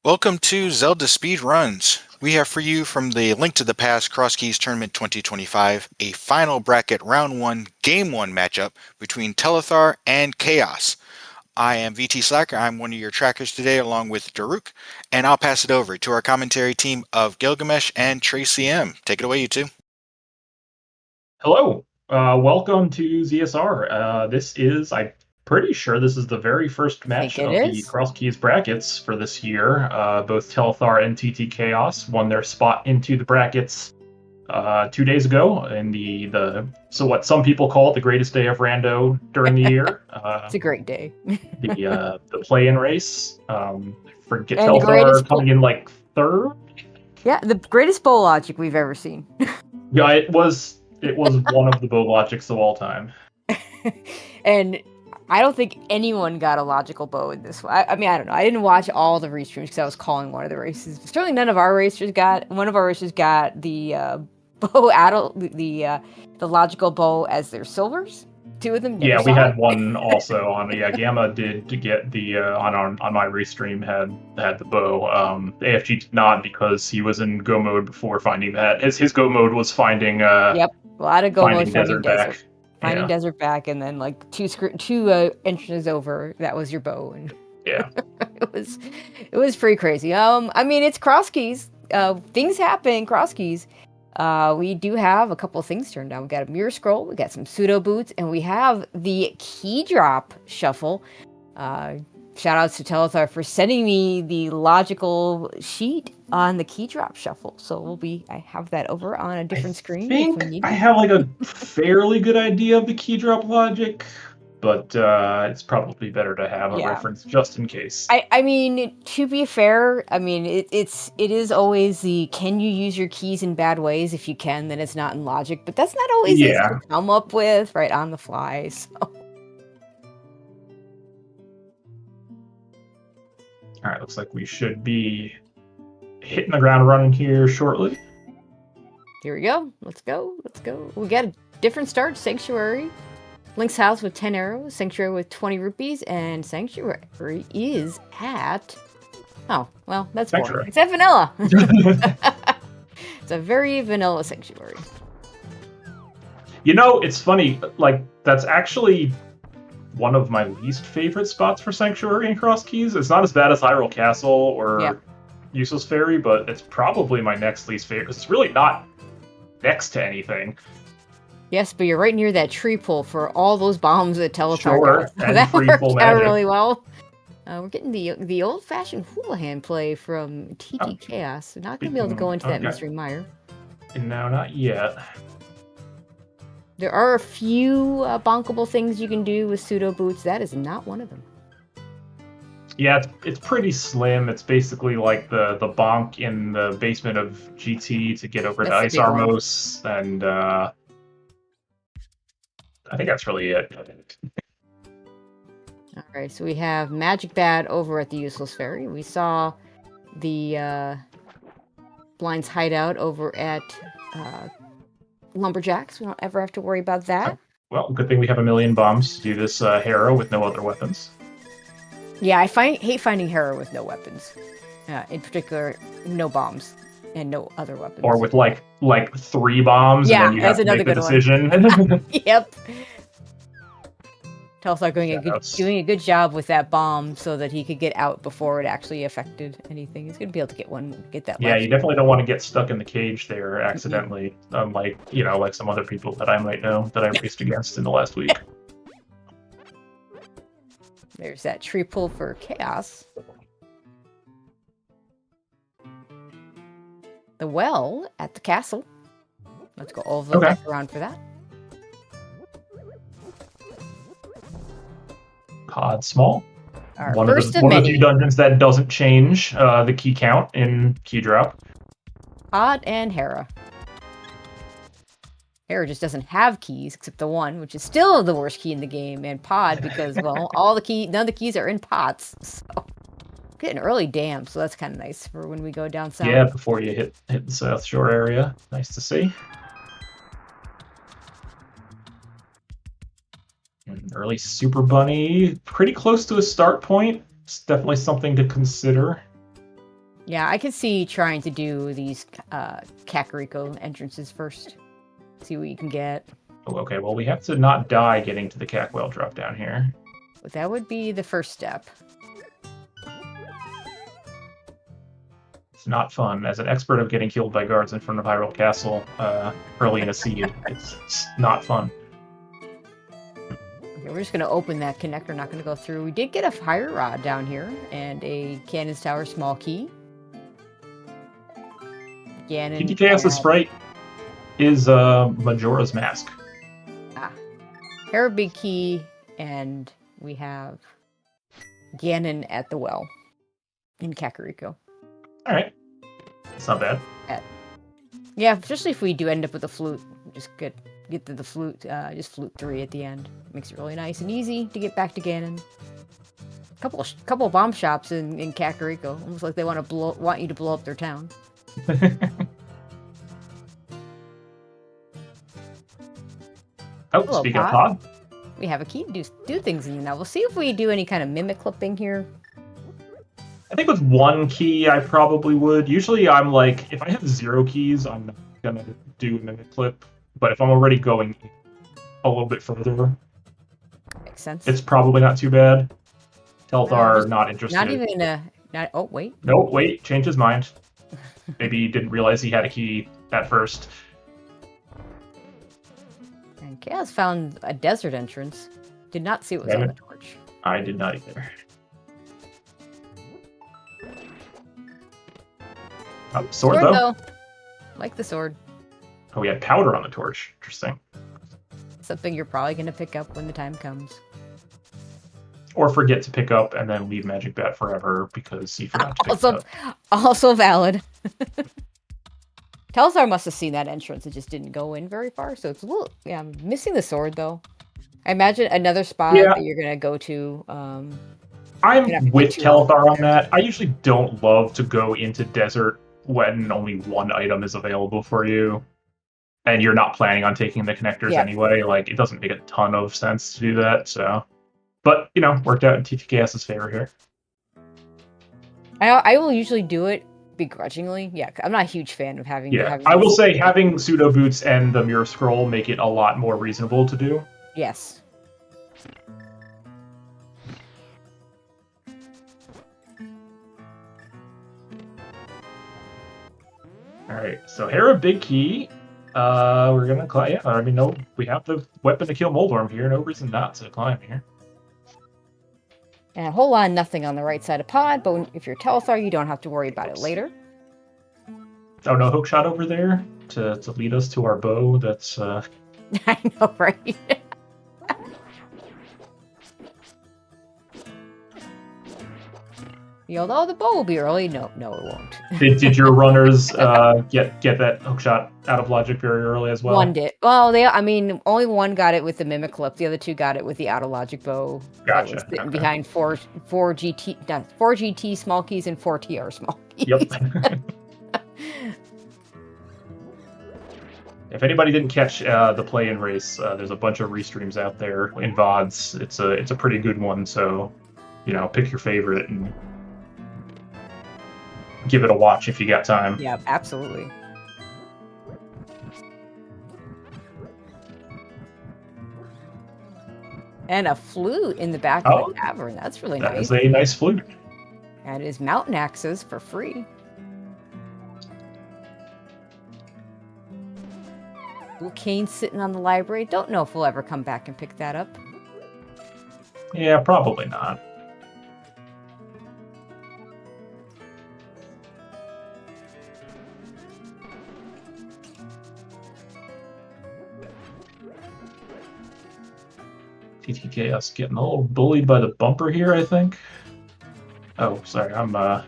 Welcome to ZeldaSpeedRuns. We have for you from the Link to the Past Crosskeys Tournament 2025 a final bracket round 1 game 1 matchup between Telethar and Chaos. I am VT Slacker. I'm one of your trackers today along with Daruk, and I'll pass it over to our commentary team of Gilgamesh and Tracy M. Take it away, you two. Hello, welcome to ZSR. I'm pretty sure this is the very first match it of the is. Crosskeys brackets for this year. Both Telethar and TT Chaos won their spot into the brackets 2 days ago in so what some people call it the greatest day of rando during the year. It's a great day. the play-in race. Forget And the Telethar greatest coming in like third. Yeah, the greatest bow logic we've ever seen. Yeah, it was one of the bow logics of all time. And I don't think anyone got a logical bow in this one. I mean, I don't know. I didn't watch all the restreams because I was calling one of the races. Certainly none of our racers got... One of our racers got the bow the logical bow as their silvers. Two of them Yeah, we had one also on. Yeah, Gamma did to get the on my restream had the bow. AFG did not because he was in go mode before finding that. His go mode was finding Yep, a lot of go mode finding desert back. Finding desert back, and then like two entrances over. That was your bow, and yeah, it was pretty crazy. I mean, it's Crosskeys. Things happen in Crosskeys. We do have a couple of things turned down. We got a mirror scroll, we got some pseudo boots, and we have the key drop shuffle. Shout outs to Telethar for sending me the logical sheet on the key drop shuffle. So I have that over on a different screen. I have like a fairly good idea of the key drop logic, but it's probably better to have a reference just in case. I mean, to be fair, I mean it is always the can you use your keys in bad ways? If you can, then it's not in logic. But that's not always easy to come up with right on the fly. So. All right, looks like we should be hitting the ground running here shortly. Here we go. Let's go. We got a different start. Sanctuary. Link's house with 10 arrows. Sanctuary with 20 rupees. And Sanctuary is at... Oh, well, that's boring. It's at vanilla. It's a very vanilla Sanctuary. You know, it's funny. Like, that's actually one of my least favorite spots for Sanctuary and Crosskeys. It's not as bad as Hyrule Castle or Useless Fairy, but it's probably my next least favorite because it's really not next to anything. Yes, but you're right near that tree pull for all those bombs that Telethar got. So that worked out really well. We're getting the old-fashioned Houlihan play from TT Chaos. So not going to be able to go into that mystery mire. No, not yet. There are a few bonkable things you can do with pseudo boots. That is not one of them. Yeah, it's pretty slim. It's basically like the bonk in the basement of GT to get over to Ice Armos, and I think that's really it. All right, so we have Magic Bat over at the Useless Fairy. We saw the Blind's hideout over at Lumberjacks. We don't ever have to worry about that. Well, good thing we have a million bombs to do this Hera with no other weapons. Yeah, I hate finding Hera with no weapons. In particular, no bombs and no other weapons. Or with like 3 bombs, and then you have to make the decision. Yep. Telethar doing a good job with that bomb so that he could get out before it actually affected anything. He's gonna be able to get that. Yeah, you definitely don't want to get stuck in the cage there accidentally, unlike like some other people that I might know that I raced against in the last week. There's that tree pull for Chaos. The well at the castle. Let's go all the way back around for that. Pod small. One of the few dungeons that doesn't change the key count in key drop. Pod and Hera. Hera just doesn't have keys except the one, which is still the worst key in the game, and Pod because well, none of the keys are in pots. So getting early dam, so that's kind of nice for when we go down south. Yeah, before you hit the South Shore area. Nice to see. Early Super Bunny, pretty close to a start point. It's definitely something to consider. Yeah, I could see trying to do these Kakariko entrances first. See what you can get. Oh, okay, well, we have to not die getting to the Cack Whale drop down here. But that would be the first step. It's not fun. As an expert of getting killed by guards in front of Hyrule Castle early in a seed, it's not fun. Okay, we're just going to open that connector, not going to go through. We did get a fire rod down here and a Cannon's Tower small key. Ganon. TTKS's sprite is Majora's Mask. Hera big key, and we have Ganon at the well in Kakariko. All right, it's not bad. Yeah, especially if we do end up with a flute, just get to the flute, just flute 3 at the end. Makes it really nice and easy to get back to Ganon. Couple of bomb shops in Kakariko, almost like they want you to blow up their town. Oh, Hello, speaking of Pod. We have a key to do things in now. We'll see if we do any kind of mimic clipping here. I think with 1 key, I probably would. Usually I'm like, if I have 0 keys, I'm not going to do a mimic clip. But if I'm already going a little bit further, Makes sense. it's probably not too bad. Telethar, not interested. Not even oh, wait. No, wait, changed his mind. Maybe he didn't realize he had a key at first. And Chaos found a desert entrance. Did not see what was on the torch. I did not either. Oh, sword though? Like the sword. Oh, we had powder on the torch. Interesting. Something you're probably going to pick up when the time comes. Or forget to pick up and then leave Magic Bat forever because he forgot to pick it up. Also valid. Telethar must have seen that entrance. It just didn't go in very far, so it's a little... Yeah, I'm missing the sword, though. I imagine another spot that you're going to go to... I'm with Telethar on that. I usually don't love to go into desert when only 1 item is available for you. And you're not planning on taking the connectors anyway. Like, it doesn't make a ton of sense to do that, so... But, you know, worked out in TTKS's favor here. I will usually do it begrudgingly. Yeah, I'm not a huge fan of having... I will say having pseudo boots and the mirror scroll make it a lot more reasonable to do. Yes. Alright, so Hera big key. We're gonna climb. Yeah, I mean, no, we have the weapon to kill Moldorm here. No reason not to climb here. And a whole lot of nothing on the right side of Pod, but if you're Telethar, you don't have to worry about it later. Oh, no hookshot over there to lead us to our bow. That's I know, right? Although the bow will be early, no, it won't. Did your runners get that hookshot out of logic very early as well? One did. Well, only one got it with the mimic clip. The other 2 got it with the out of logic bow. Gotcha. That was sitting behind four GT small keys and 4 TR small keys. Yep. If anybody didn't catch the play-in race, there's a bunch of restreams out there in VODs. It's a pretty good one, so pick your favorite and give it a watch if you got time. Yeah, absolutely. And a flute in the back of the tavern. That's really nice. That is a nice flute. And his mountain axes for free. Little cane sitting on the library. Don't know if we'll ever come back and pick that up. Yeah, probably not. TTKS getting a little bullied by the bumper here, I think. Oh, sorry, I'm my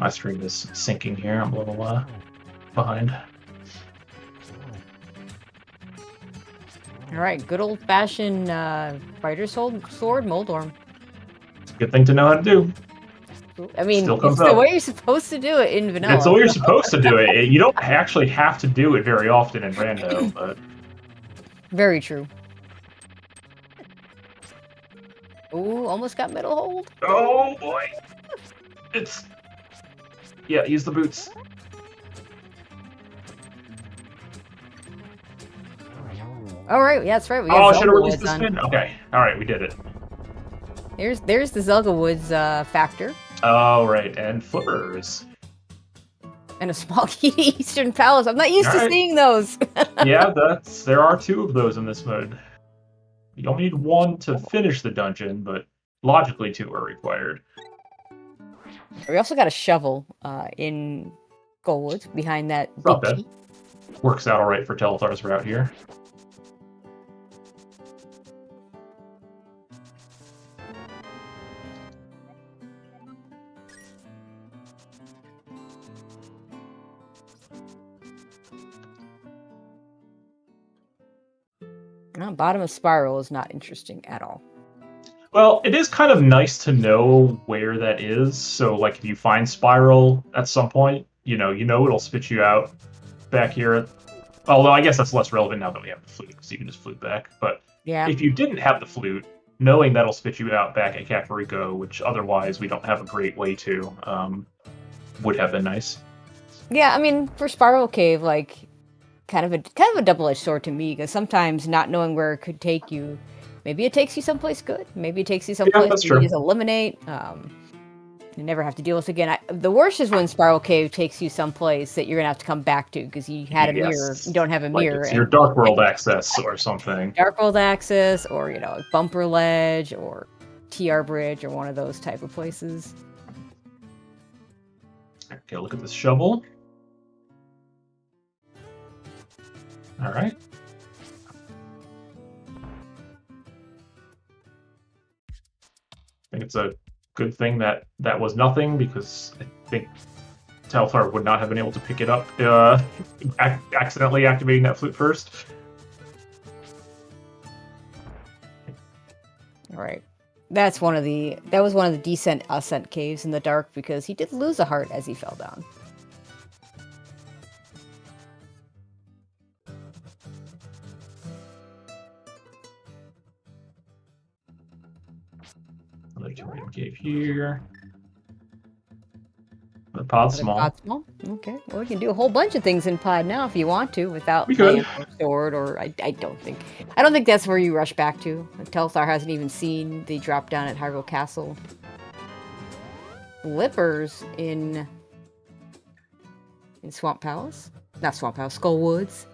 stream is syncing here. I'm a little behind. All right, good old-fashioned fighter sword, Moldorm. It's a good thing to know how to do. I mean, it's the way you're supposed to do it in vanilla. It's the way you're supposed to do it. You don't actually have to do it very often in rando, but... Very true. Ooh, almost got middle hold. Oh, boy! Yeah, use the boots. All right, yeah, that's right. We got Oh, I should have Zelda released Woods the on. spin. Okay, all right, we did it. There's the Zelda Woods factor. Oh, right, and flippers. And a small Eastern Palace. I'm not used to Alright. seeing those. Yeah, there are 2 of those in this mode. You only need 1 to finish the dungeon, but logically 2 are required. We also got a shovel in Goldwood behind that Not big bad. key. Works out alright for Telethar's route here. Bottom of Spiral is not interesting at all. Well, it is kind of nice to know where that is. So, like, if you find Spiral at some point, you know it'll spit you out back here. Although I guess that's less relevant now that we have the flute, because you can just flute back. But Yeah. if you didn't have the flute, knowing that'll spit you out back at Kakariko, which otherwise we don't have a great way to, would have been nice. Yeah, I mean, for Spiral Cave, like, kind of a double-edged sword to me, because sometimes not knowing where it could take you, maybe it takes you someplace good, maybe it takes you someplace that's you true. just eliminate. You never have to deal with it again. The worst is when Spiral Cave takes you someplace that you're gonna have to come back to because you had a mirror, you don't have a Like mirror. it's your Dark World access or something. Dark World access, or a bumper ledge, or TR bridge, or one of those type of places. Okay, look at this shovel. All right. I think it's a good thing that was nothing, because I think Telethar would not have been able to pick it up accidentally activating that flute first. All right. That was one of the decent ascent caves in the dark, because he did lose a heart as he fell down. Another Torium cave here. The pod's small. Pod small? Okay. Well, we can do a whole bunch of things in pod now if you want to, without We could. lamp or sword, or I don't think that's where you rush back to. Telethar hasn't even seen the drop down at Hyrule Castle. Flippers in Swamp Palace? Not Swamp Palace, Skullwoods.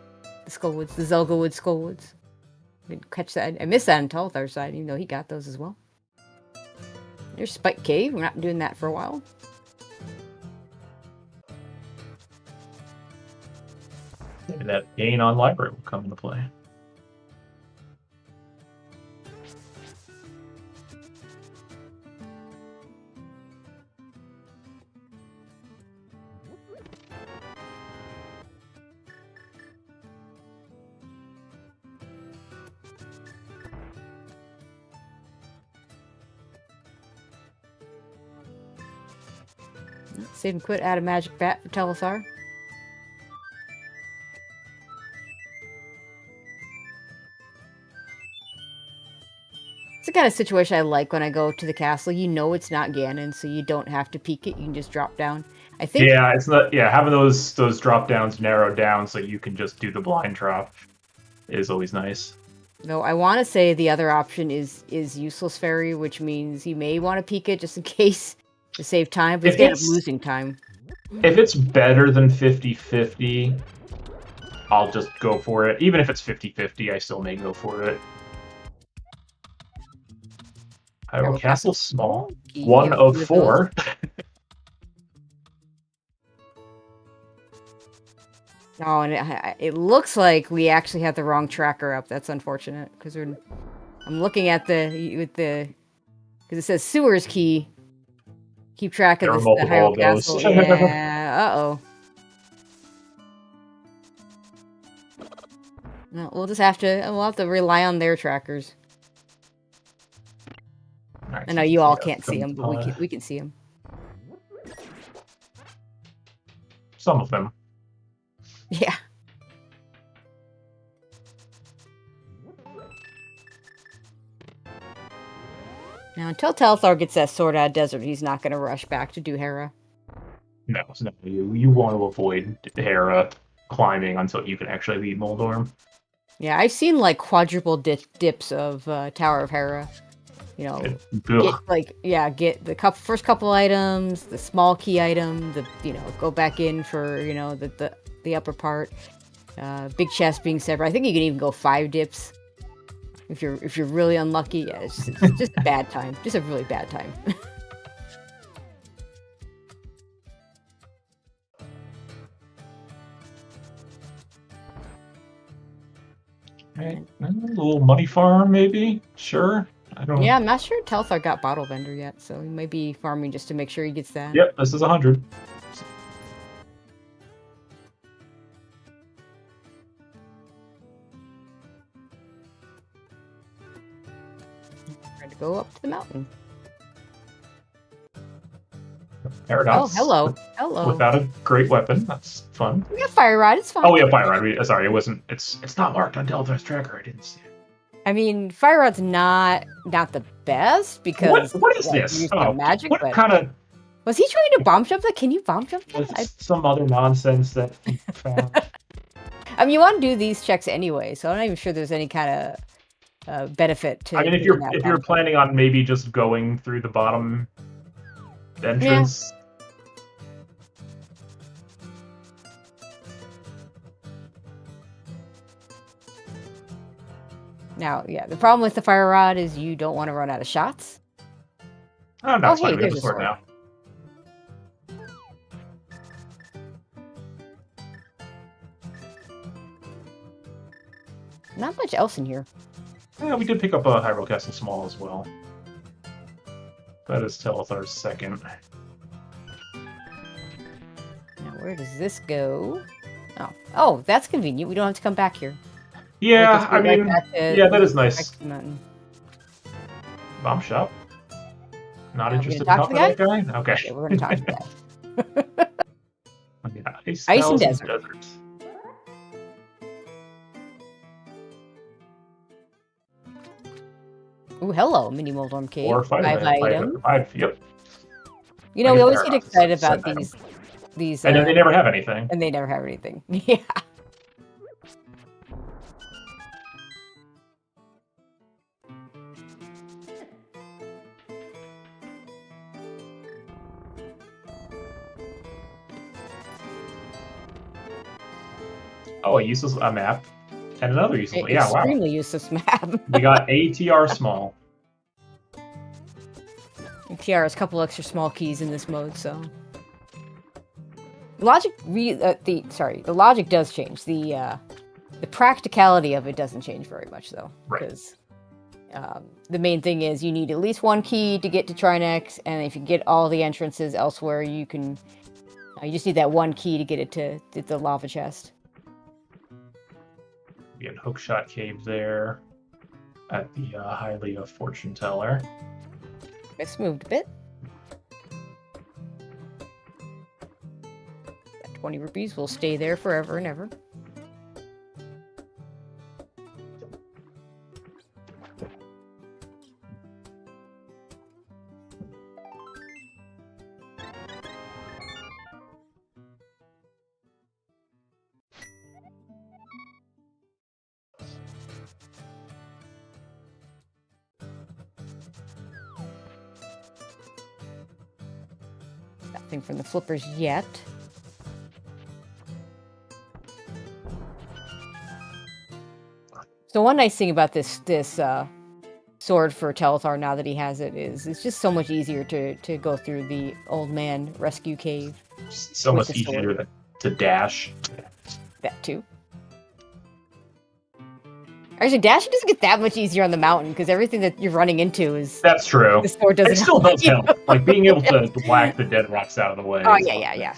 The Skullwoods, the Zelgawood Skullwoods. Didn't catch that. I missed that on Telethar's side, even though he got those as well. There's Spike Cave. We're not doing that for a while. Maybe that gain on library will come into play. Save and quit, add a magic bat for Telethar. It's the kind of situation I like when I go to the castle. You know it's not Ganon, so you don't have to peek it. You can just drop down. I think. Yeah, it's not. Yeah, having those drop downs narrowed down so you can just do the blind drop is always nice. Though I want to say the other option is useless fairy, which means you may want to peek it just in case to save time, but If it's going to it's- losing time. If it's better than 50-50, I'll just go for it. Even if it's 50-50, I still may go for it. Hyrule Castle small. One of 4. Oh, and it looks like we actually have the wrong tracker up. That's unfortunate, because I'm looking at because it says sewers key. Keep track There of are the multiple Hyrule of those. Castle. Yeah. Uh-oh. No, we'll have to rely on their trackers. Right, I know you all can't see them, but we can see them. Some of them. Yeah. Now, until Telethar gets that sword out of desert, he's not going to rush back to do Hera. No, you want to avoid Hera climbing until you can actually beat Moldorm. Yeah, I've seen like quadruple dips of Tower of Hera. You know, get the first couple items, the small key item, go back in for the upper part. Big chest being separate. I think you can even go 5 dips if you're really unlucky. Yeah, it's just a bad time. Just a really bad time. Right. A little money farm, maybe? Sure. I don't. Yeah, I'm not sure Telethar got Bottle Vendor yet, so he might be farming just to make sure he gets that. Yep, this is 100. Trying to go up to the mountain. Paradox. Oh, hello. Hello. Without a great weapon. That's fun. We got Fire Rod, it's fine. Oh, yeah, Fire Rod. Sorry, it wasn't. It's not marked on Telthar's tracker. I didn't see it. I mean, Fire Rod's not the best because what is this? Oh, magic. What kind of? Was he trying to bomb jump that? Can you bomb jump that? Some other nonsense that he found. I mean, you want to do these checks anyway, so I'm not even sure there's any kind of benefit to. I mean, if you're planning on maybe just going through the bottom entrance. Yeah. Now, yeah, the problem with the Fire Rod is you don't want to run out of shots. Oh, no, hey, there's a sword now. Not much else in here. Yeah, we did pick up a Hyrule Castle Small as well. That is Telethar's second. Now, where does this go? Oh, that's convenient. We don't have to come back here. Yeah, I mean, that is nice. Bomb shop. Not interested in talking to that guy? Okay. Yeah, we're going to talk to that. Ice and Desert. Ooh, hello, Mini Moldorm Cave. 5 items. 5, yep. You know, we always get excited about these. And then they never have anything. And they never have anything. Yeah. Oh, a useless map. And another useless one. Yeah, wow. Extremely useless map. We got ATR small. ATR has a couple extra small keys in this mode, so. The logic does change. The practicality of it doesn't change very much, though. Right. Because the main thing is you need at least 1 key to get to Trinex, and if you get all the entrances elsewhere, you can. You just need that 1 key to get it to the lava chest. We had Hookshot Cave there at the Hylia Fortune Teller. It's moved a bit. That 20 rupees will stay there forever and ever. Nothing from the flippers yet. So one nice thing about this sword for Telethar now that he has it is it's just so much easier to go through the old man rescue cave. So much easier to dash. That too. Actually, dashing doesn't get that much easier on the mountain because everything that you're running into is. That's true. The sword doesn't. It still does help. Like being able to whack the dead rocks out of the way. Oh yeah. Yeah.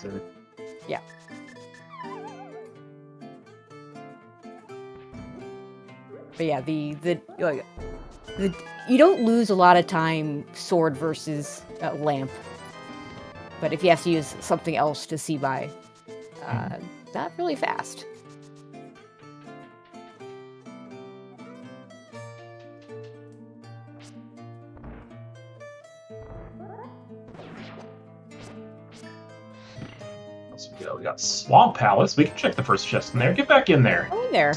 But yeah, the you don't lose a lot of time sword versus lamp. But if you have to use something else to see by, not really fast. We got Swamp Palace. We can check the first chest in there. Get back in there. Go in there.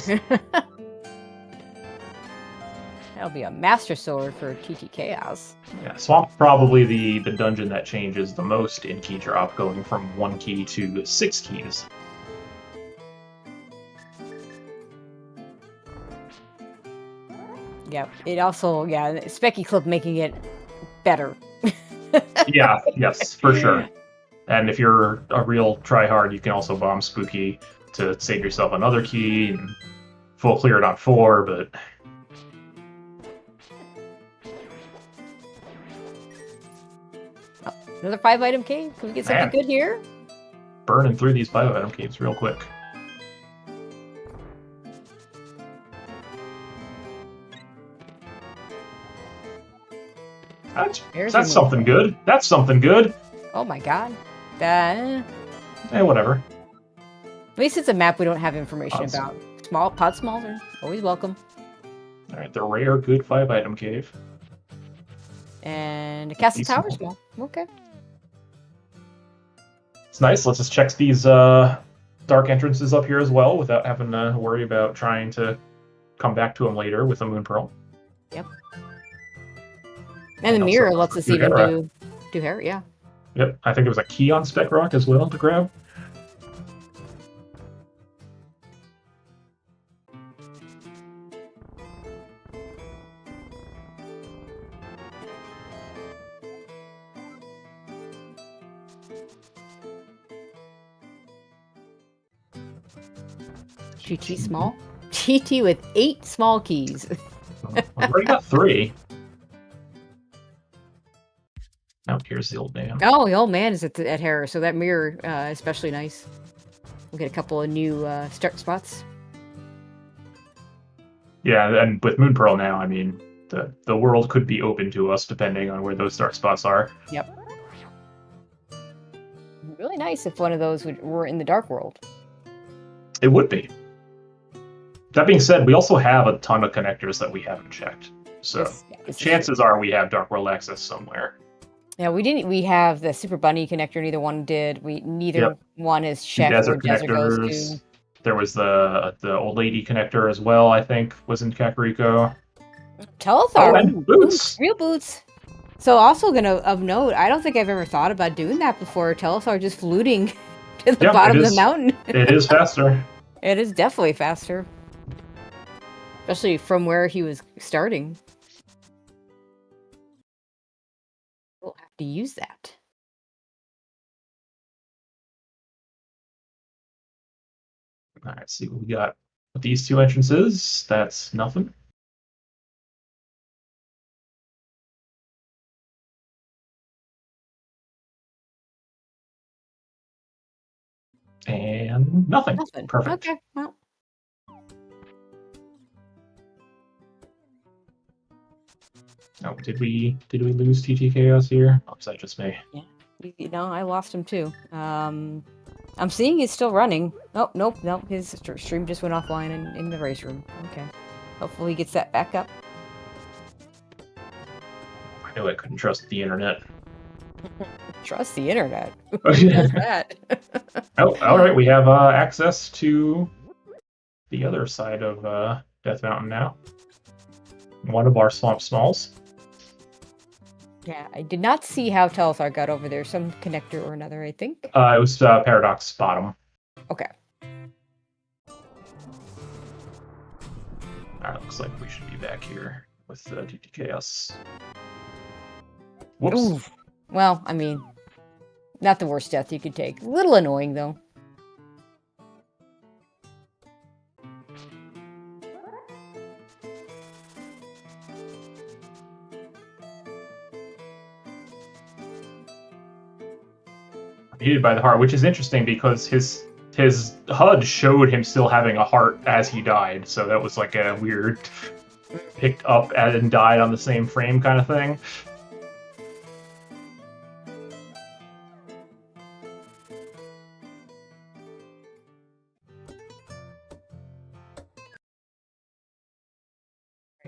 That'll be a Master Sword for TT Chaos. Yeah, Swamp probably the dungeon that changes the most in key drop, going from 1 key to 6 keys. Yeah, it also, Specky Clip making it better. Yeah, yes, for sure. And if you're a real tryhard, you can also bomb Spooky to save yourself another key and full clear it on 4, but... Oh, another 5-item cave? Can we get something good here? Burning through these 5-item caves real quick. That's something good. That's something good. Oh my god. That... whatever. At least it's a map we don't have information about. Pod smalls are always welcome. Alright, the rare good 5-item cave. And a Castle Tower small. Okay. It's nice. Let's just check these dark entrances up here as well without having to worry about trying to come back to them later with a Moon Pearl. Yep. And the mirror lets us even do hair, yeah. Yep, I think there was a key on Spec Rock as well to grab. GT small? GT with 8 small keys. I've already got 3. Now here's the old man. Oh, the old man is at Harris, so that mirror especially nice. We'll get a couple of new start spots. Yeah, and with Moon Pearl now, I mean, the world could be open to us depending on where those start spots are. Yep. Really nice if one of those were in the Dark World. It would be. That being said, we also have a ton of connectors that we haven't checked. So chances are we have Dark World access somewhere. Yeah, we didn't. We have the Super Bunny connector. Neither one did. Neither one is checked. Desert connectors. There was the old lady connector as well. I think was in Kakariko. Telethar. And boots. Real boots. So also of note, I don't think I've ever thought about doing that before. Telethar just fluting to the bottom of the mountain. It is faster. It is definitely faster, especially from where he was starting. We'll have to use that. All right, see what we got with these 2 entrances. That's nothing. And nothing. Perfect. Okay. Well. Oh, did we lose TT Chaos here? Oh, is that just me? Yeah. You know, I lost him too. I'm seeing he's still running. Oh, nope. His stream just went offline in the race room. Okay. Hopefully he gets that back up. I knew I couldn't trust the internet. Trust the internet? Who does that? Oh, alright. We have access to the other side of Death Mountain now. One of our Swamp Smalls. Yeah, I did not see how Telethar got over there. Some connector or another, I think. It was Paradox bottom. Okay. Alright, looks like we should be back here with TT Chaos. Whoops. Ooh. Well, I mean, not the worst death you could take. A little annoying, though. Heated by the heart, which is interesting because his HUD showed him still having a heart as he died, so that was like a weird picked up and died on the same frame kind of thing.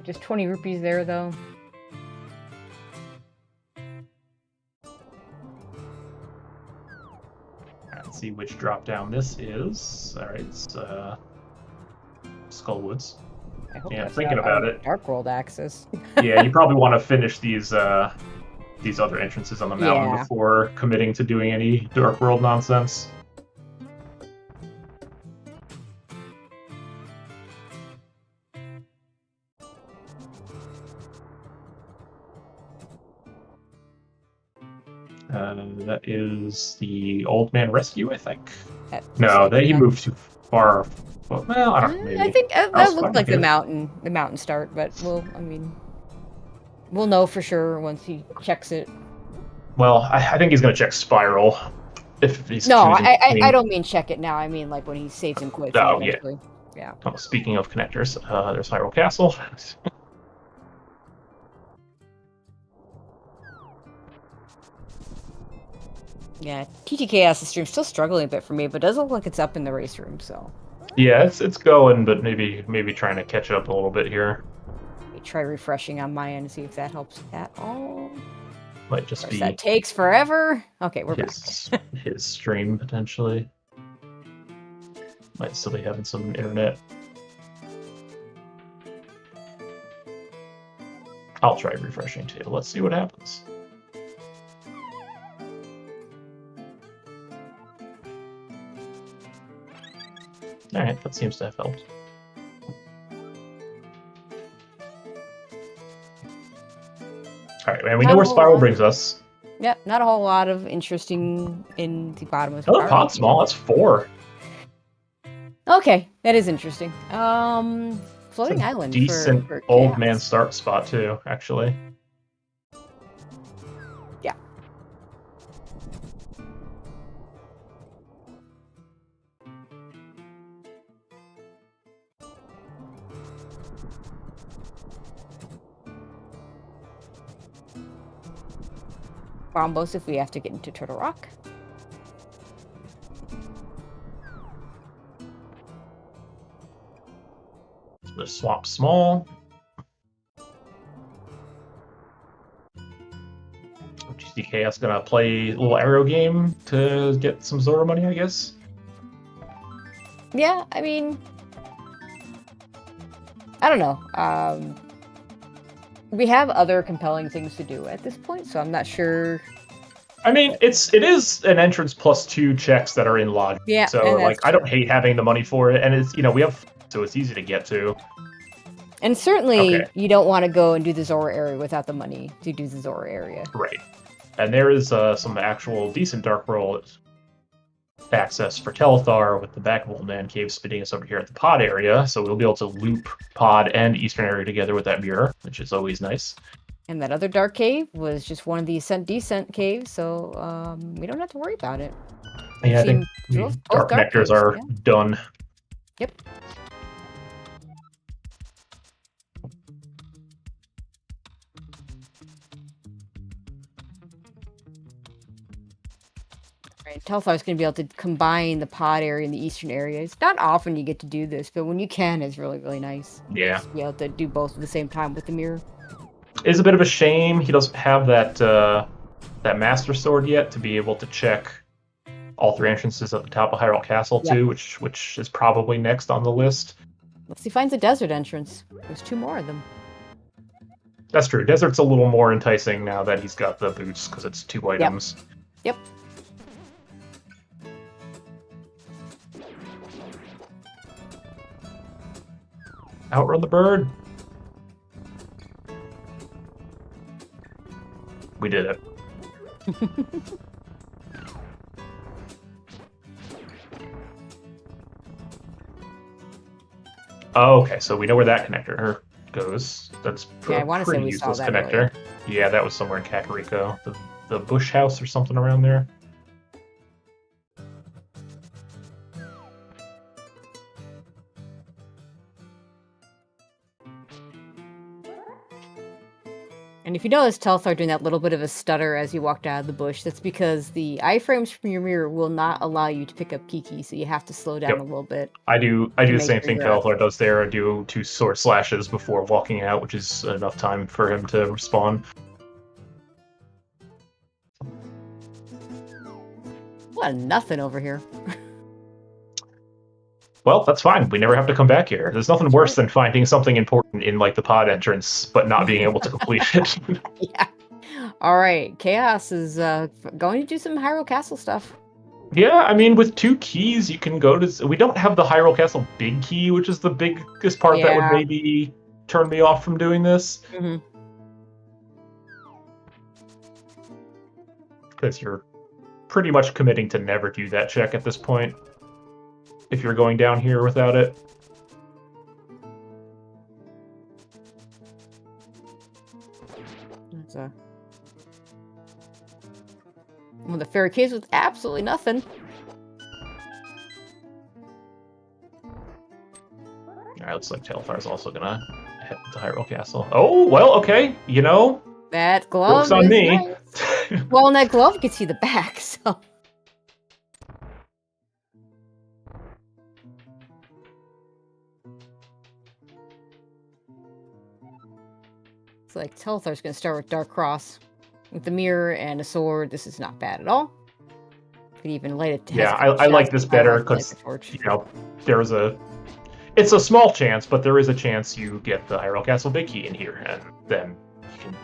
Just 20 rupees there, though. Let's see which drop down this is. All right, it's Skullwoods. I hope Yeah, that's thinking not about our it. Dark World access. Yeah, you probably want to finish these other entrances on the mountain Yeah. before committing to doing any Dark World nonsense. That is the Old Man Rescue, I think. No, he moved too far. Well, I don't know. Maybe. I think that I'll looked find like the it. mountain start, but we'll know for sure once he checks it. Well, I think he's going to check Spiral. If he's No, choosing I don't mean check it now. I mean like when he saves and quits. Oh, yeah. Eventually. Yeah. Oh, speaking of connectors, there's Hyrule Castle. Yeah, TTKS stream's still struggling a bit for me, but it does look like it's up in the race room, so. Yeah, it's going, but maybe trying to catch up a little bit here. Try refreshing on my end to see if that helps at all. Might just be that takes forever. Okay, we're back. His stream potentially. Might still be having some internet. I'll try refreshing too. Let's see what happens. Alright, that seems to have helped. Alright, man, we know where Spiral brings us. Yep, not a whole lot of interesting in the bottom of Another pod small, that's 4. Okay, that is interesting. Floating Island. Decent for old chaos. man start spot too, actually. Yeah. Bombos if we have to get into Turtle Rock. The swamp small. GCKS gonna play a little arrow game to get some Zora money, I guess. Yeah, I mean, I don't know. We have other compelling things to do at this point, so I'm not sure. I mean, it is an entrance plus 2 checks that are in logic. Yeah, so like true. I don't hate having the money for it, and it's we have so it's easy to get to. And certainly, Okay. you don't want to go and do the Zora area without the money to do the Zora area. Right. And there is some actual decent Dark World access for Telethar with the back of Old Man Cave spinning us over here at the pod area, so we'll be able to loop pod and Eastern area together with that mirror, which is always nice. And that other dark cave was just one of the ascent descent caves, so we don't have to worry about it. Yeah, I think both dark dark connectors caves, are yeah. done. Yep. Right, Telthar's going to be able to combine the pod area and the eastern area. It's not often you get to do this, but when you can, it's really, really nice. Yeah. Just to be able to do both at the same time with the mirror. It's a bit of a shame he doesn't have that that Master Sword yet to be able to check all 3 entrances at the top of Hyrule Castle too, which is probably next on the list. Unless he finds a desert entrance. There's 2 more of them. That's true. Desert's a little more enticing now that he's got the boots because it's 2 items. Yep. Outrun the bird. We did it. Oh, okay, so we know where that connector goes. That's Yeah, I wanna say pretty we saw useless that connector. earlier. Yeah, that was somewhere in Kakariko. The bush house or something around there. And if you notice Telethar doing that little bit of a stutter as you walked out of the bush, that's because the iframes from your mirror will not allow you to pick up Kiki, so you have to slow down a little bit. I do the make same sure thing you're up. Telethar does there. I do 2 sword slashes before walking out, which is enough time for him to respawn. What nothing over here. Well, that's fine. We never have to come back here. There's nothing worse than finding something important in like the pod entrance, but not being able to complete it. Yeah. All right. Chaos is going to do some Hyrule Castle stuff. Yeah, I mean, with 2 keys, you can go to... We don't have the Hyrule Castle big key, which is the biggest part that would maybe turn me off from doing this. Because you're pretty much committing to never do that check at this point. If you're going down here without it. One of the fairy caves with absolutely nothing. Alright, looks like Telethar is also gonna head to Hyrule Castle. Oh, well, okay. You know, that glove joke's on me. Nice. Well, and that glove can see the back, so... It's like Telethar's gonna start with Dark Cross. With the mirror and a sword, this is not bad at all. Could even light it. Yeah, I like this better because, you know, there's a... It's a small chance, but there is a chance you get the Hyrule Castle big key in here, and then you can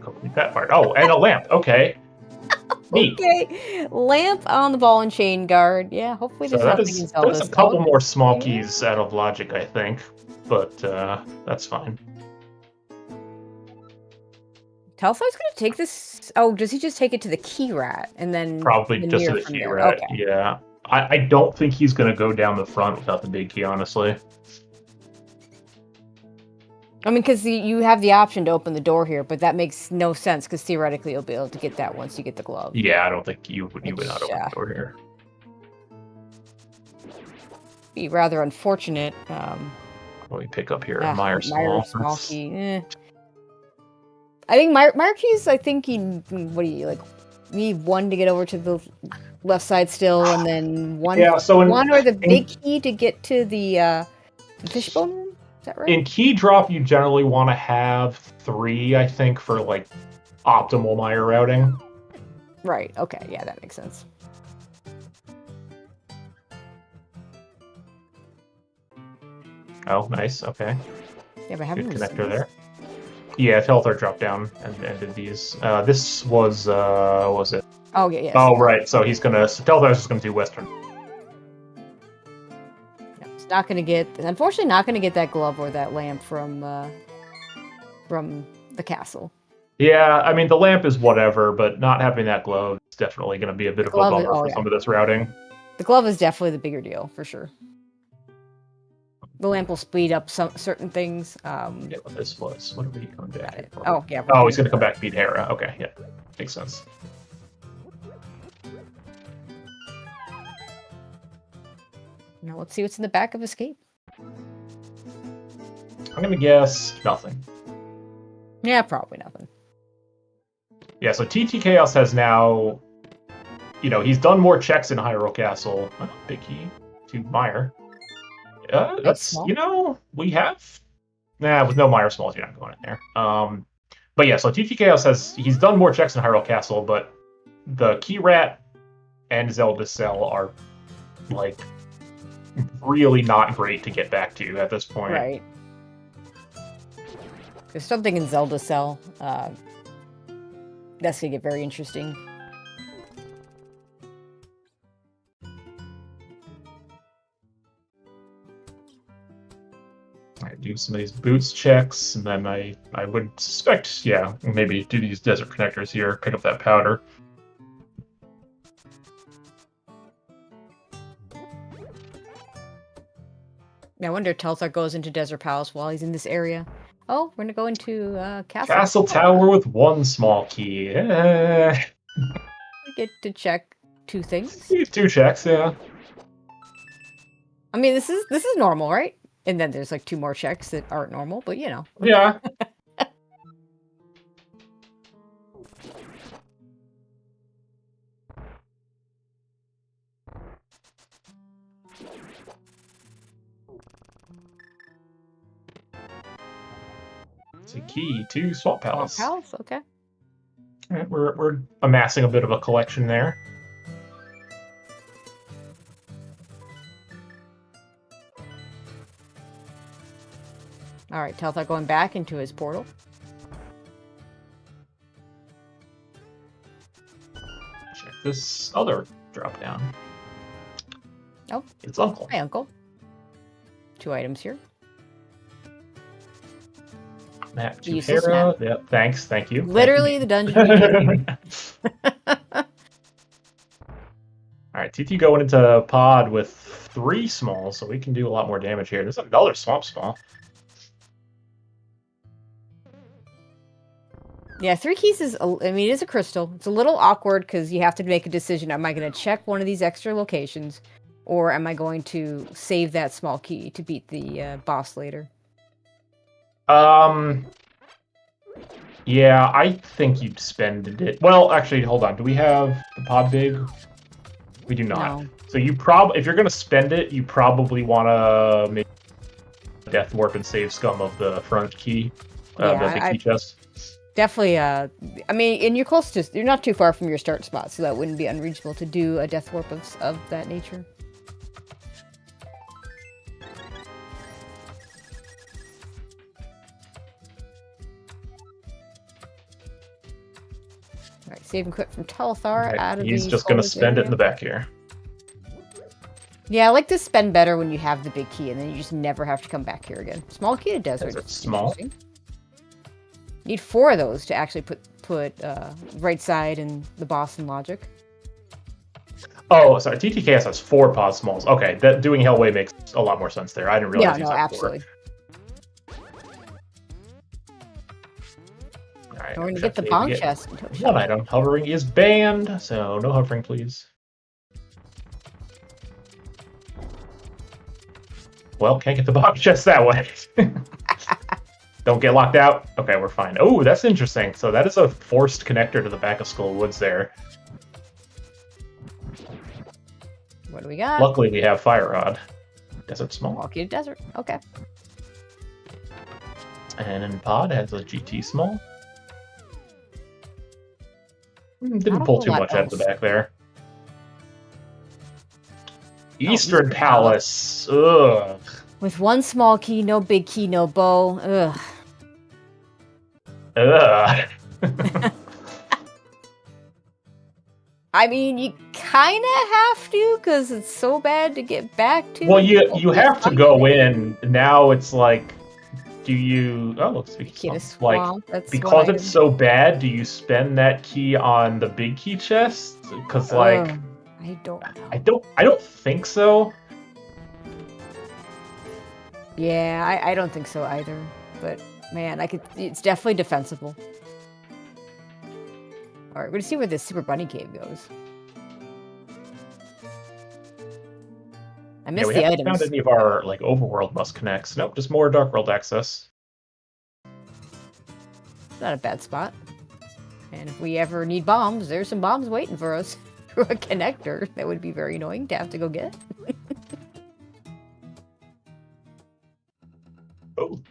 complete that part. Oh, and a lamp. Okay. Neat. Okay. Lamp on the ball and chain guard. Yeah, hopefully there's nothing in Zelda. There's a couple more small keys out of logic, I think, but that's fine. Telethar's gonna take this. Oh, does he just take it to the key rat and then probably just to the key rat? Okay. Yeah, I don't think he's gonna go down the front without the big key, honestly. I mean, because you have the option to open the door here, but that makes no sense because theoretically you'll be able to get that once you get the glove. Yeah, I don't think you would not open the door here. Be rather unfortunate. What we pick up here? Meyer Small key. I think Meyer keys. I think what do you like? Need 1 to get over to the left side still, and then 1. Yeah, so one or the big key to get to the fishbone room. Is that right? In key drop, you generally want to have 3, I think, for like optimal Meyer routing. Right. Okay. Yeah, that makes sense. Oh, nice. Okay. Yeah, but haven't good connector there. Yeah, Telethar dropped down and did these. This was it? Oh yeah, yeah. Oh right, so Telethar's just gonna do Western. No, it's not gonna get. Unfortunately, not gonna get that glove or that lamp from the castle. Yeah, I mean the lamp is whatever, but not having that glove is definitely gonna be a bit of a bummer for some of this routing. The glove is definitely the bigger deal for sure. The lamp will speed up some certain things. Yeah, what this was. What are we coming back here for? Oh, yeah. Oh, he's going to come back to beat Hera. Okay, yeah. Makes sense. Now let's see what's in the back of Escape. I'm going to guess nothing. Yeah, probably nothing. Yeah, so TT Chaos has now... You know, he's done more checks in Hyrule Castle. Oh, big key to Meyer. That's, you know, we have... Nah, with no Meyer Smalls, you're not going in there. But yeah, so TT Chaos he's done more checks in Hyrule Castle, but the Key Rat and Zelda Cell are, like, really not great to get back to at this point. Right. There's something in Zelda Cell. That's gonna get very interesting. I do some of these boots checks, and then I would suspect, yeah, maybe do these desert connectors here, pick up that powder. I wonder if Telethar goes into Desert Palace while he's in this area. Oh, we're gonna go into Castle Tower with 1 small key. We get to check 2 things. 2 checks, yeah. I mean, this is normal, right? And then there's like 2 more checks that aren't normal, but you know. Yeah. It's a key to Swamp Palace. Swamp Palace, okay. All right, we're amassing a bit of a collection there. All right, Telethar going back into his portal. Check this other drop down. Oh, it's Uncle. Hi, Uncle. 2 items here. Map to Useless Hera. map. Yep, thank you. Literally the dungeon we came to. Alright, TT going into pod with 3 smalls, so we can do a lot more damage here. There's another swamp small. Yeah, 3 keys is, I mean, it is a crystal. It's a little awkward because you have to make a decision. Am I going to check one of these extra locations, or am I going to save that small key to beat the boss later? Yeah, I think you'd spend it. Well, actually, hold on. Do we have the pod big? We do not. No. So you if you're gonna spend it, you probably want to make death warp and save scum of the front key, the key chest. Definitely. I mean, and you're close to. You're not too far from your start spot, so that wouldn't be unreasonable to do a death warp of that nature. All right, save and quit from Telethar. Okay, he's just gonna spend it in the back here. Yeah, I like to spend better when you have the big key, and then you just never have to come back here again. Small key to desert. Desert small. Need 4 of those to actually put right side and the boss in logic. Oh, sorry. TTKS has 4 pod smalls. Okay, that doing Hellway makes a lot more sense there. I didn't realize. Yeah, no, absolutely. All right, we're gonna get the bomb chest. One item. Hovering is banned, so no hovering, please. Well, can't get the bomb chest that way. Don't get locked out. Okay, we're fine. Oh, that's interesting. So that is a forced connector to the back of Skull Woods there. What do we got? Luckily, we have Fire Rod. Desert small. Walking to desert. Okay. And in pod has a GT small. Didn't pull too much out of the back there. Eastern Palace. Ugh. With 1 small key, no big key, no bow. Ugh. Ugh. I mean, you kind of have to because it's so bad to get back to. Well, you have to go in. Now it's like, do you? Oh, speaking of, like, because it's so bad, do you spend that key on the big key chest? Because like, I don't think so. Yeah, I don't think so either. But man, it's definitely defensible. All right, we're gonna see where this Super Bunny Cave goes. I missed the items. We haven't found any of our like overworld must connects. Nope, just more Dark World access. Not a bad spot. And if we ever need bombs, there's some bombs waiting for us through a connector. That would be very annoying to have to go get.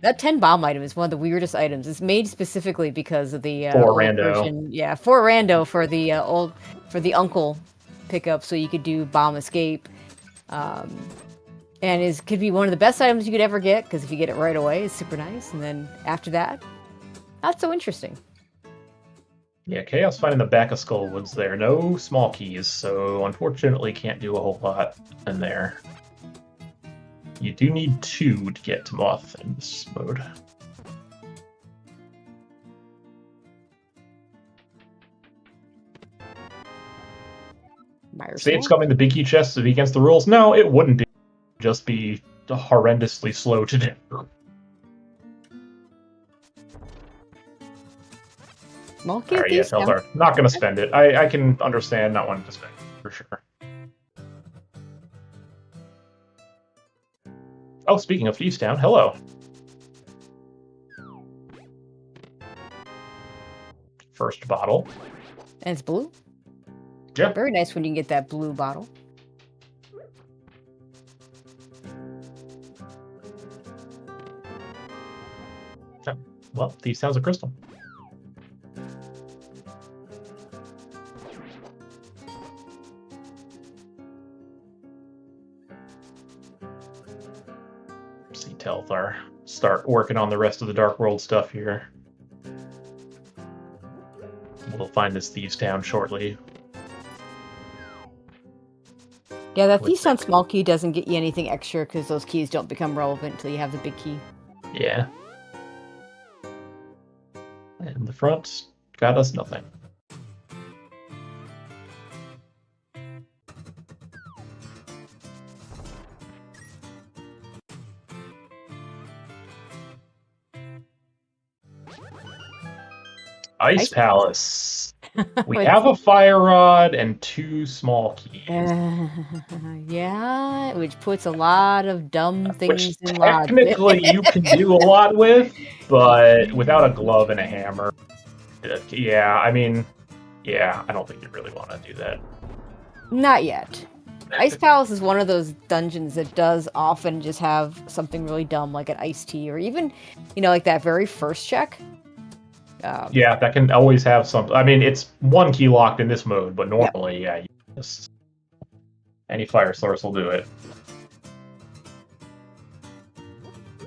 That 10 bomb item is one of the weirdest items. It's made specifically because of the for rando version. Yeah, for rando for the uncle pickup, so you could do bomb escape. And could be one of the best items you could ever get because if you get it right away, it's super nice. And then after that, not so interesting. Yeah, Chaos finding the back of Skull Woods there. No small keys, so unfortunately can't do a whole lot in there. You do need 2 to get to Moth in this mode. Saves coming the big key chest to be against the rules? No, it wouldn't be. Just be horrendously slow to do. Alright, yeah, Telethar. Not gonna spend it. I can understand not wanting to spend it, for sure. Oh, speaking of Thieves Town, hello. First bottle. And it's blue? Yeah. Very nice when you can get that blue bottle. Well, Thieves Town's a crystal. See Telethar start working on the rest of the Dark World stuff here. We'll find this Thieves Town shortly. Yeah, that Thieves Town small key doesn't get you anything extra because those keys don't become relevant until you have the big key. Yeah. And the front got us nothing. Ice Palace. We have a fire rod and 2 small keys. Yeah, which puts a lot of dumb things Which in technically you can do a lot with, but without a glove and a hammer. Yeah, I mean, yeah, I don't think you really want to do that. Not yet. Ice Palace is one of those dungeons that does often just have something really dumb like an iced tea, or even, you know, like that very first check. Yeah, that can always have something. I mean, it's 1 key locked in this mode, but normally, yeah, any fire source will do it.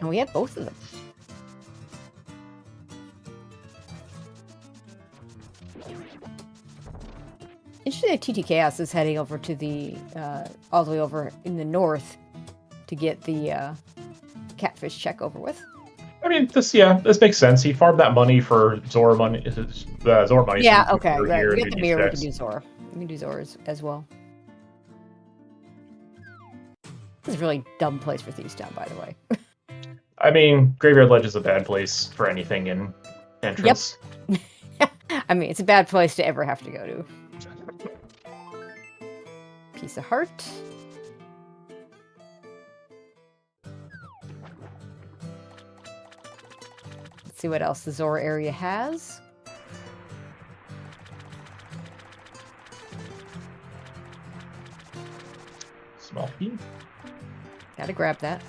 And we have both of them. Interesting that TT Chaos is heading over to the, all the way over in the north to get the catfish check over with. I mean, this makes sense. He farmed that money for Zora money. Zora money. Yeah, so okay. Right. We get the mirror, we checks. can do Zora. We can do Zora as well. This is a really dumb place for Thieves Town, by the way. I mean, Graveyard Ledge is a bad place for anything in entrance. Yep. I mean, it's a bad place to ever have to go to. Piece of heart. Let's see what else the Zora area has. Small key. Gotta grab that.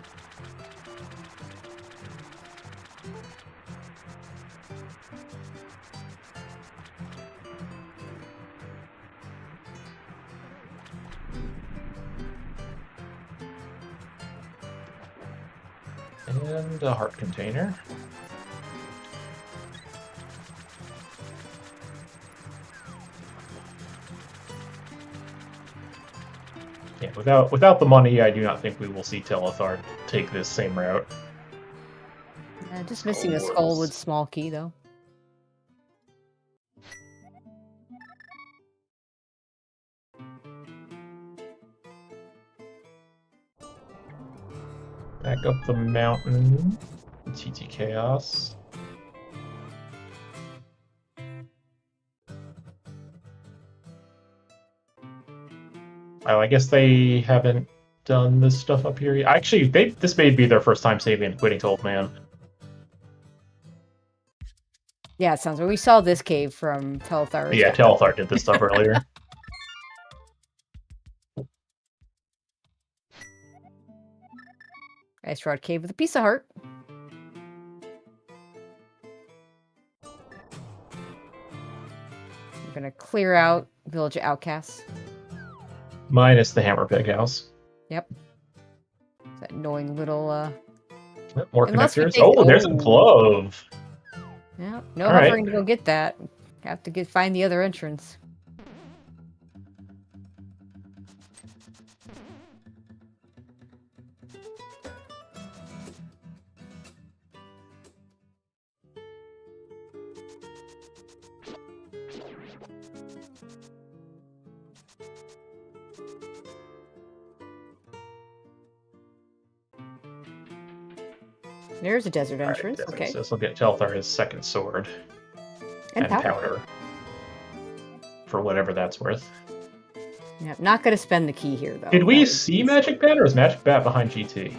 And a heart container. Yeah, without the money, I do not think we will see Telethar take this same route. Just missing a Skullwood small key, though. Back up the mountain. TT Chaos. Oh, I guess they haven't done this stuff up here yet. Actually, this may be their first time saving and quitting to Old Man. Yeah, it sounds like we saw this cave from Telethar. Yeah, Telethar did this stuff earlier. Ice Rod Cave with a piece of heart. We're gonna clear out Village of Outcasts. Minus the Hammer Pig House. Yep. That annoying little More unless we connectors. take- Oh, there's a glove. Yeah, no All right. hovering to go get that. Have to find the other entrance. There's a desert entrance. Right, okay. So this will get Telethar his second sword. And powder. powder. For whatever that's worth. Yeah, not gonna spend the key here though. Did we see Magic Bat, or is Magic Bat behind GT?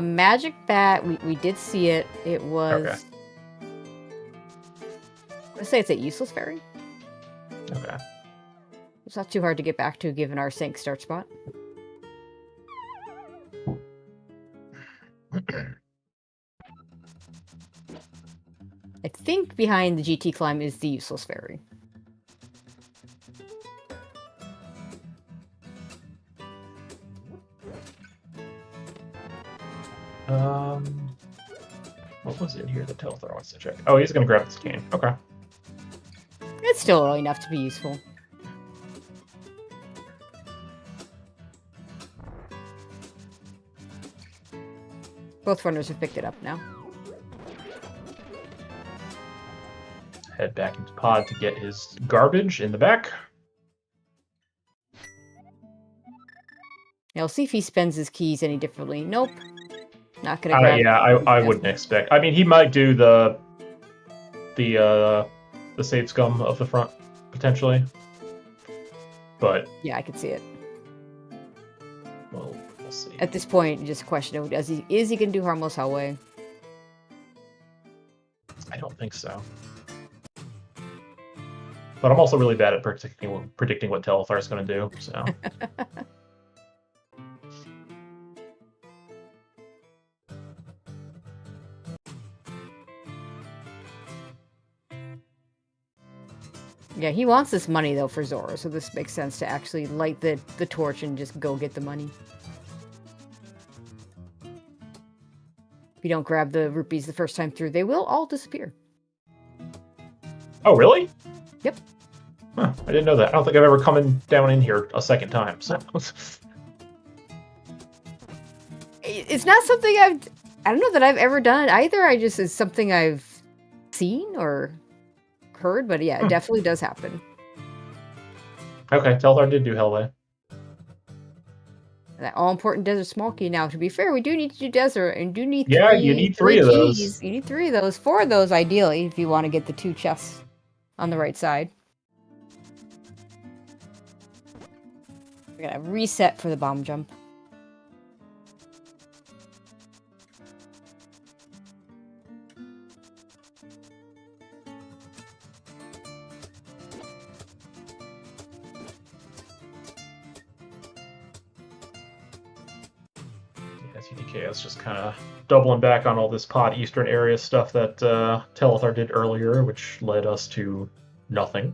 Magic Bat, we did see it. It was. Okay. Let's say it's a useless fairy. Okay. It's not too hard to get back to given our sync start spot. I think behind the GT climb is the useless fairy. What was in here that Telethar wants to check? Oh, he's gonna grab this cane. Okay. It's still early enough to be useful. Both runners have picked it up now. Head back into pod to get his garbage in the back. Now, we'll see if he spends his keys any differently. Nope. Not gonna grab. Yeah, I wouldn't expect. I mean, he might do the save scum of the front potentially, but Yeah, I could see it. well, we'll see. At this point, just a question of is he gonna do harmless hellway? I don't think so. But I'm also really bad at predicting what Telethar is going to do. So. Yeah, he wants this money though for Zora, so this makes sense to actually light the torch and just go get the money. If you don't grab the rupees the first time through, they will all disappear. Oh, really? Yep. Huh, I didn't know that. I don't think I've ever come down in here a second time. So. It's not something I don't know that I've ever done either. It's something I've seen or heard, but yeah, it definitely does happen. Okay, Telethar did do Hellway. That all-important desert small key. Now, to be fair, we do need to do desert, and do need you need three of those. Keys. You need 3 of those. 4 of those, ideally, if you want to get the 2 chests on the right side. We're gonna reset for the bomb jump. CDK is just kind of doubling back on all this pod eastern area stuff that Telethar did earlier, which led us to nothing.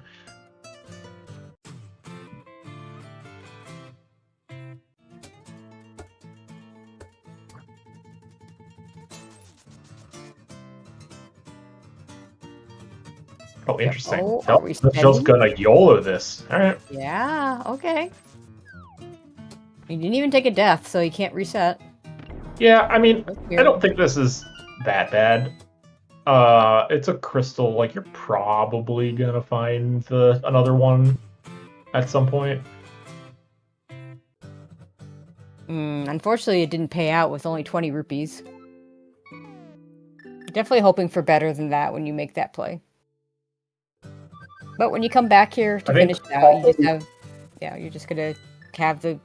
Oh, interesting. Oh, Teleth's gonna YOLO this. All right. Yeah, okay. He didn't even take a death, so he can't reset. Yeah, I mean, I don't think this is that bad. It's a crystal. Like, you're probably gonna find another one at some point. Unfortunately, it didn't pay out with only 20 rupees. Definitely hoping for better than that when you make that play. But when you come back here to finish it out, you just have, you're just gonna have the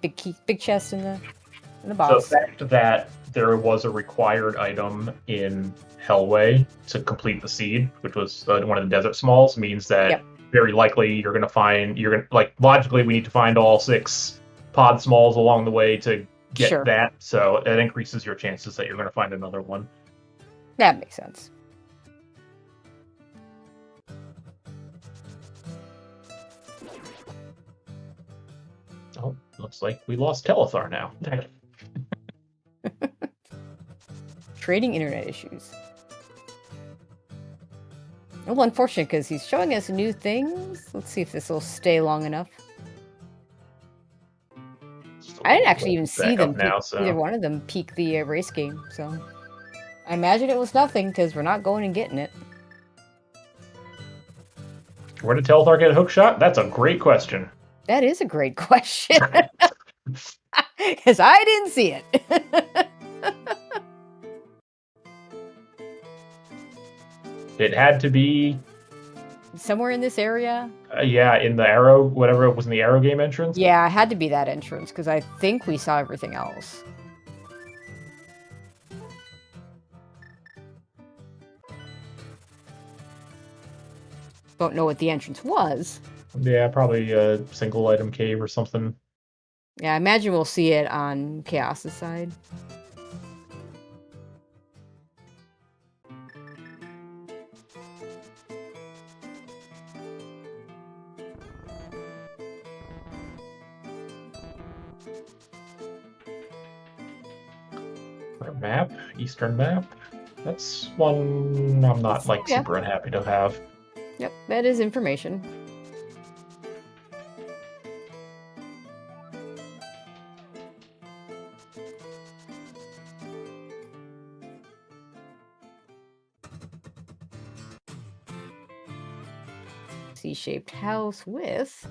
big chest in the box. The fact that there was a required item in Hellway to complete the seed, which was one of the desert smalls, means that very likely you're gonna find logically we need to find all 6 pod smalls along the way to get that. So that increases your chances that you're gonna find another one. That makes sense. Oh, looks like we lost Telethar now. Trading internet issues. Well, unfortunate because he's showing us new things. Let's see if this will stay long enough. I didn't actually even see them either one of them peak the race game, so I imagine it was nothing because we're not going and getting it. Where did Telethar get a hook shot? That's a great question. That is a great question. Because I didn't see it. It had to be somewhere in this area. Yeah, in the arrow, whatever it was in the arrow game entrance. Yeah, it had to be that entrance because I think we saw everything else. Don't know what the entrance was. Yeah, probably a single item cave or something. Yeah, I imagine we'll see it on Chaos's side. Our map, eastern map. That's one I'm not like Yeah. super unhappy to have. Yep, that is information. C-shaped house with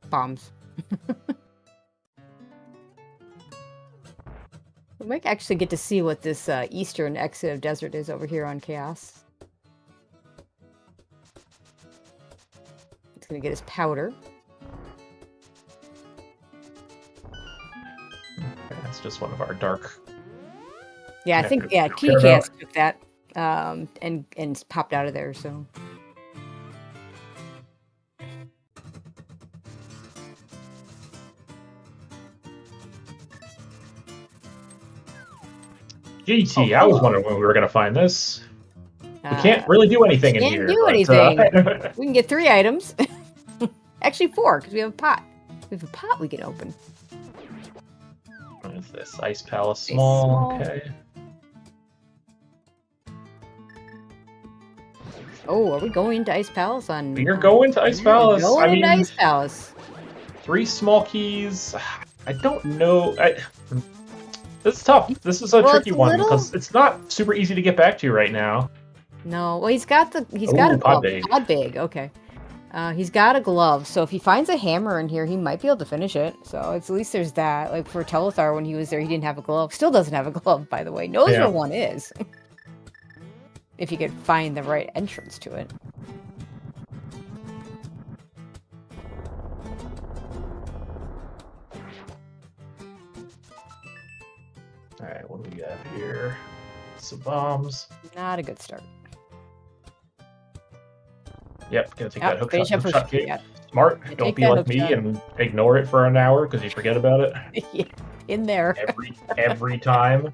bombs. We might actually get to see what this eastern exit of desert is over here on Chaos. It's gonna get his powder. That's just one of our dark. Yeah, I think TKS took that and popped out of there. So. GT, I was wondering when we were going to find this. We can't really do anything in here. Can't do anything. We can get 3 items. Actually 4, because we have a pot. We have a pot we can open. What is this? Ice Palace small. Okay. Oh, are we going to Ice Palace on... We're going to Ice Palace. Going to Ice Palace. 3 small keys. I don't know. This is tough. This is a tricky one because it's not super easy to get back to right now. No, well, he's got a glove. Pod bag. Okay. He's got a glove, so if he finds a hammer in here, he might be able to finish it. So at least there's that. Like for Telethar, when he was there, he didn't have a glove. Still doesn't have a glove, by the way. Knows where one is. If you could find the right entrance to it. Alright, what do we got here? Some bombs. Not a good start. Yep, gonna take that hook shot cake. Yeah. Smart. Don't be like me and ignore it for an hour because you forget about it. Yeah, in there. Every time.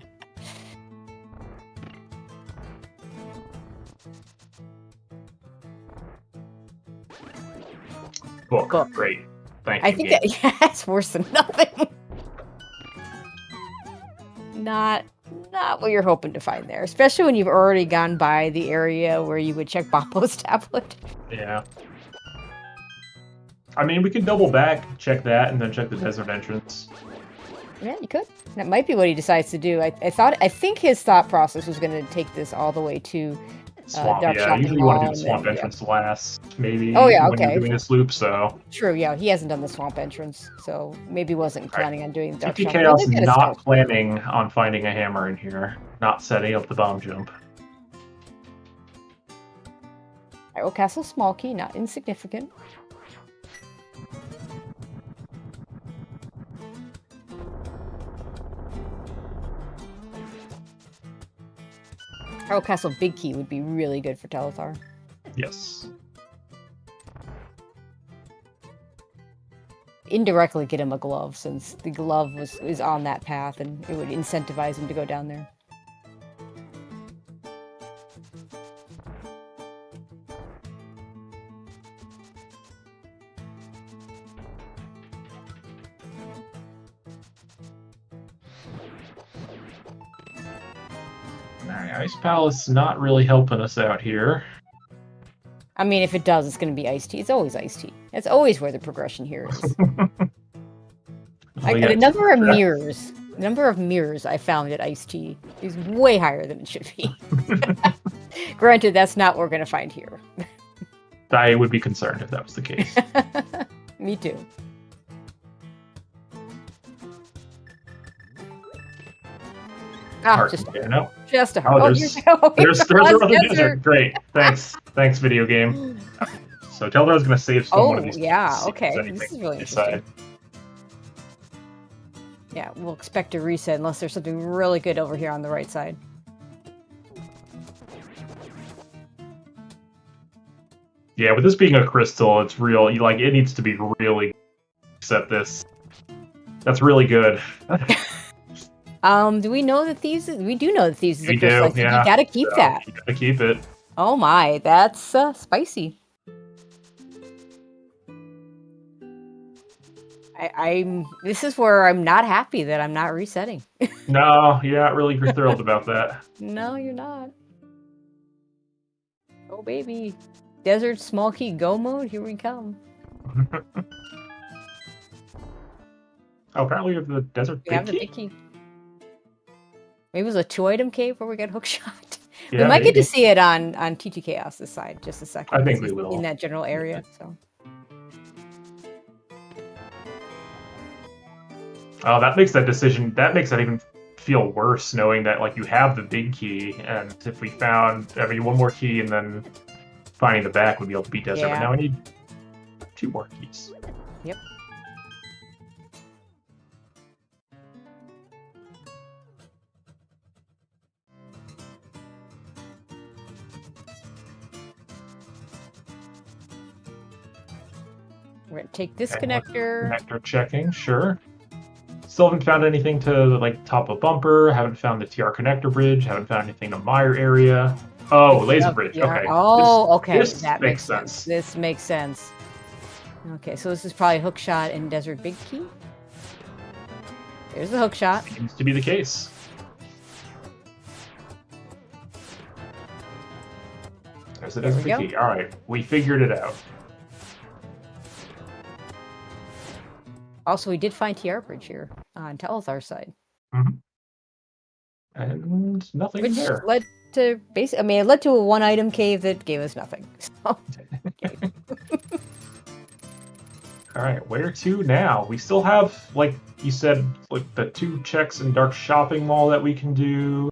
Book. Great. Thank you. I think that's worse than nothing. Not what you're hoping to find there, especially when you've already gone by the area where you would check Boppo's tablet. Yeah. I mean, we could double back, check that, and then check the desert entrance. Yeah, you could. That might be what he decides to do. I think his thought process was going to take this all the way to swamp. Yeah, usually you want to do the swamp entrance last, maybe. Oh yeah, when you're doing this loop. So true. Yeah, he hasn't done the swamp entrance, so maybe wasn't planning on doing the dark swamp. Chaos not planning on finding a hammer in here, not setting up the bomb jump. Hyrule Castle small key, not insignificant. Hyrule Castle big key would be really good for Telethar. Yes. Indirectly get him a glove, since the glove is on that path, and it would incentivize him to go down there. Ice Palace not really helping us out here. I mean, if it does, it's going to be iced tea. It's always iced tea. That's always where the progression here is. The number of mirrors I found at iced tea is way higher than it should be. Granted, that's not what we're going to find here. I would be concerned if that was the case. Me too. Just a heart. There's another desert. Great. Thanks, video game. So Teldar's going to save one of these. Okay. This is really interesting. Yeah, we'll expect a reset unless there's something really good over here on the right side. Yeah, with this being a crystal, it's real. It needs to be really set this. That's really good. Do we know that thieves? We do know that thieves is a crystal. Yeah. You gotta keep that. You gotta keep it. Oh my, that's spicy. This is where I'm not happy that I'm not resetting. No, you're not really thrilled about that. No, you're not. Oh, baby. Desert small key go mode, here we come. Oh, apparently we have the desert We have big the key? big key. Maybe it was a 2-item cave where we got hookshot. Yeah, we might get maybe. to see it on TT Chaos this side, just a second. I think It's we will. in that general area. So. Oh, that makes that decision. That makes that even feel worse, knowing that like you have the big key, and if we found, I mean, one more key, and then finding the back would be able to beat desert. Yeah. But now we need 2 more keys. Yep. We're gonna take this Okay, connector. Connector checking, sure. Still haven't found anything to like top a bumper. Haven't found the TR connector bridge. Haven't found anything in the Mire area. Oh, laser bridge. Yeah. Okay. Oh, okay. This That makes sense. This makes sense. Okay, so this is probably hookshot and desert big key. There's the hookshot. Seems to be the case. There's the desert There we big key. All right, we figured it out. Also, we did find TR bridge here on Telethar side, And nothing which there. led to I mean, it led to a 1-item cave that gave us nothing. So, All right, where to now? We still have, like you said, like the 2 checks in Dark Shopping Mall that we can do.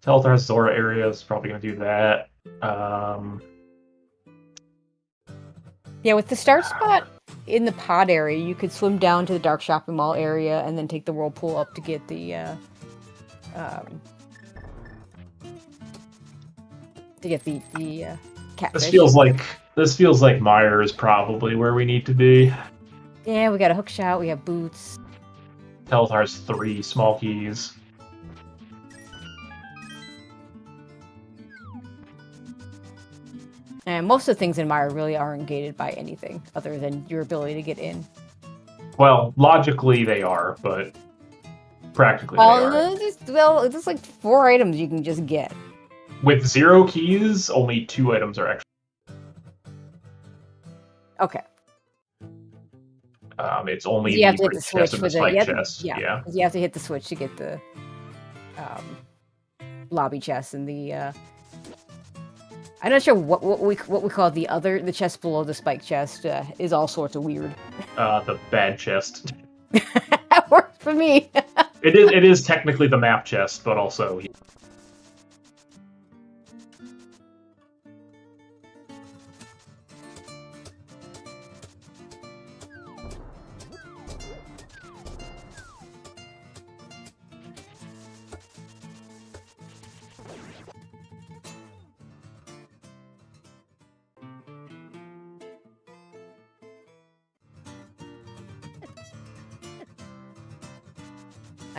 Telethar Zora area is probably going to do that. yeah, with the start spot in the pod area, you could swim down to the Dark Shopping Mall area and then take the whirlpool up to get the catfish. This feels like Mire is probably where we need to be. Yeah, we got a hookshot. We have boots. Telethar's 3 small keys. And most of the things in Mire really aren't gated by anything other than your ability to get in. Well, logically they are, but practically they are. It's just like 4 items you can just get. With 0 keys, only 2 items are actually. Okay. It's only You have to the hit the bridge switch chest and for the the spike chest. Yeah. You have to hit the switch to get the lobby chest and the. I'm not sure what we call the chest below the spike chest is all sorts of weird. The bad chest. That works for me. It is technically the map chest, but also.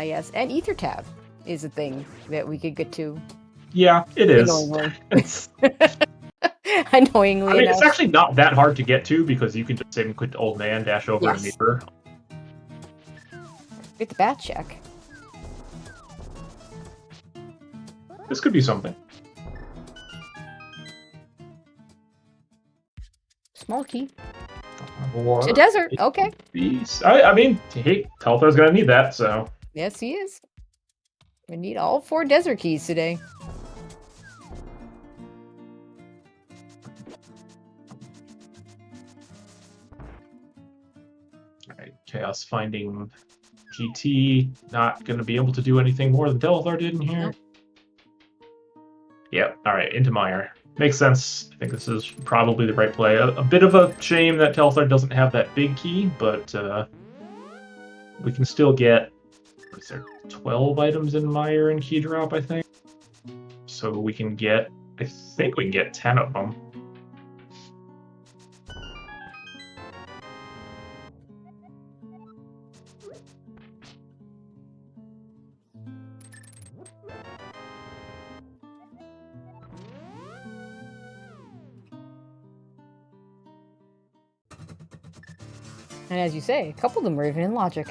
Yes, and Ether Tab is a thing that we could get to. Yeah, it is. Annoyingly. I mean, enough. it's actually not that hard to get to because you can just save and quit old man, dash over, and meet her. Get the bat check. This could be something. Small key. Or To desert. Okay. I mean, hey, Telthar's gonna need that, so. Yes, he is. We need all 4 desert keys today. Alright, Chaos finding GT. Not gonna be able to do anything more than Telethar did in here. Nope. Yep, alright, into Mire. Makes sense. I think this is probably the right play. A bit of a shame that Telethar doesn't have that big key, but we can still get, what is there, 12 items in Mire and key drop, I think. So we can get, I think we can get 10 of them. And as you say, a couple of them are even in logic.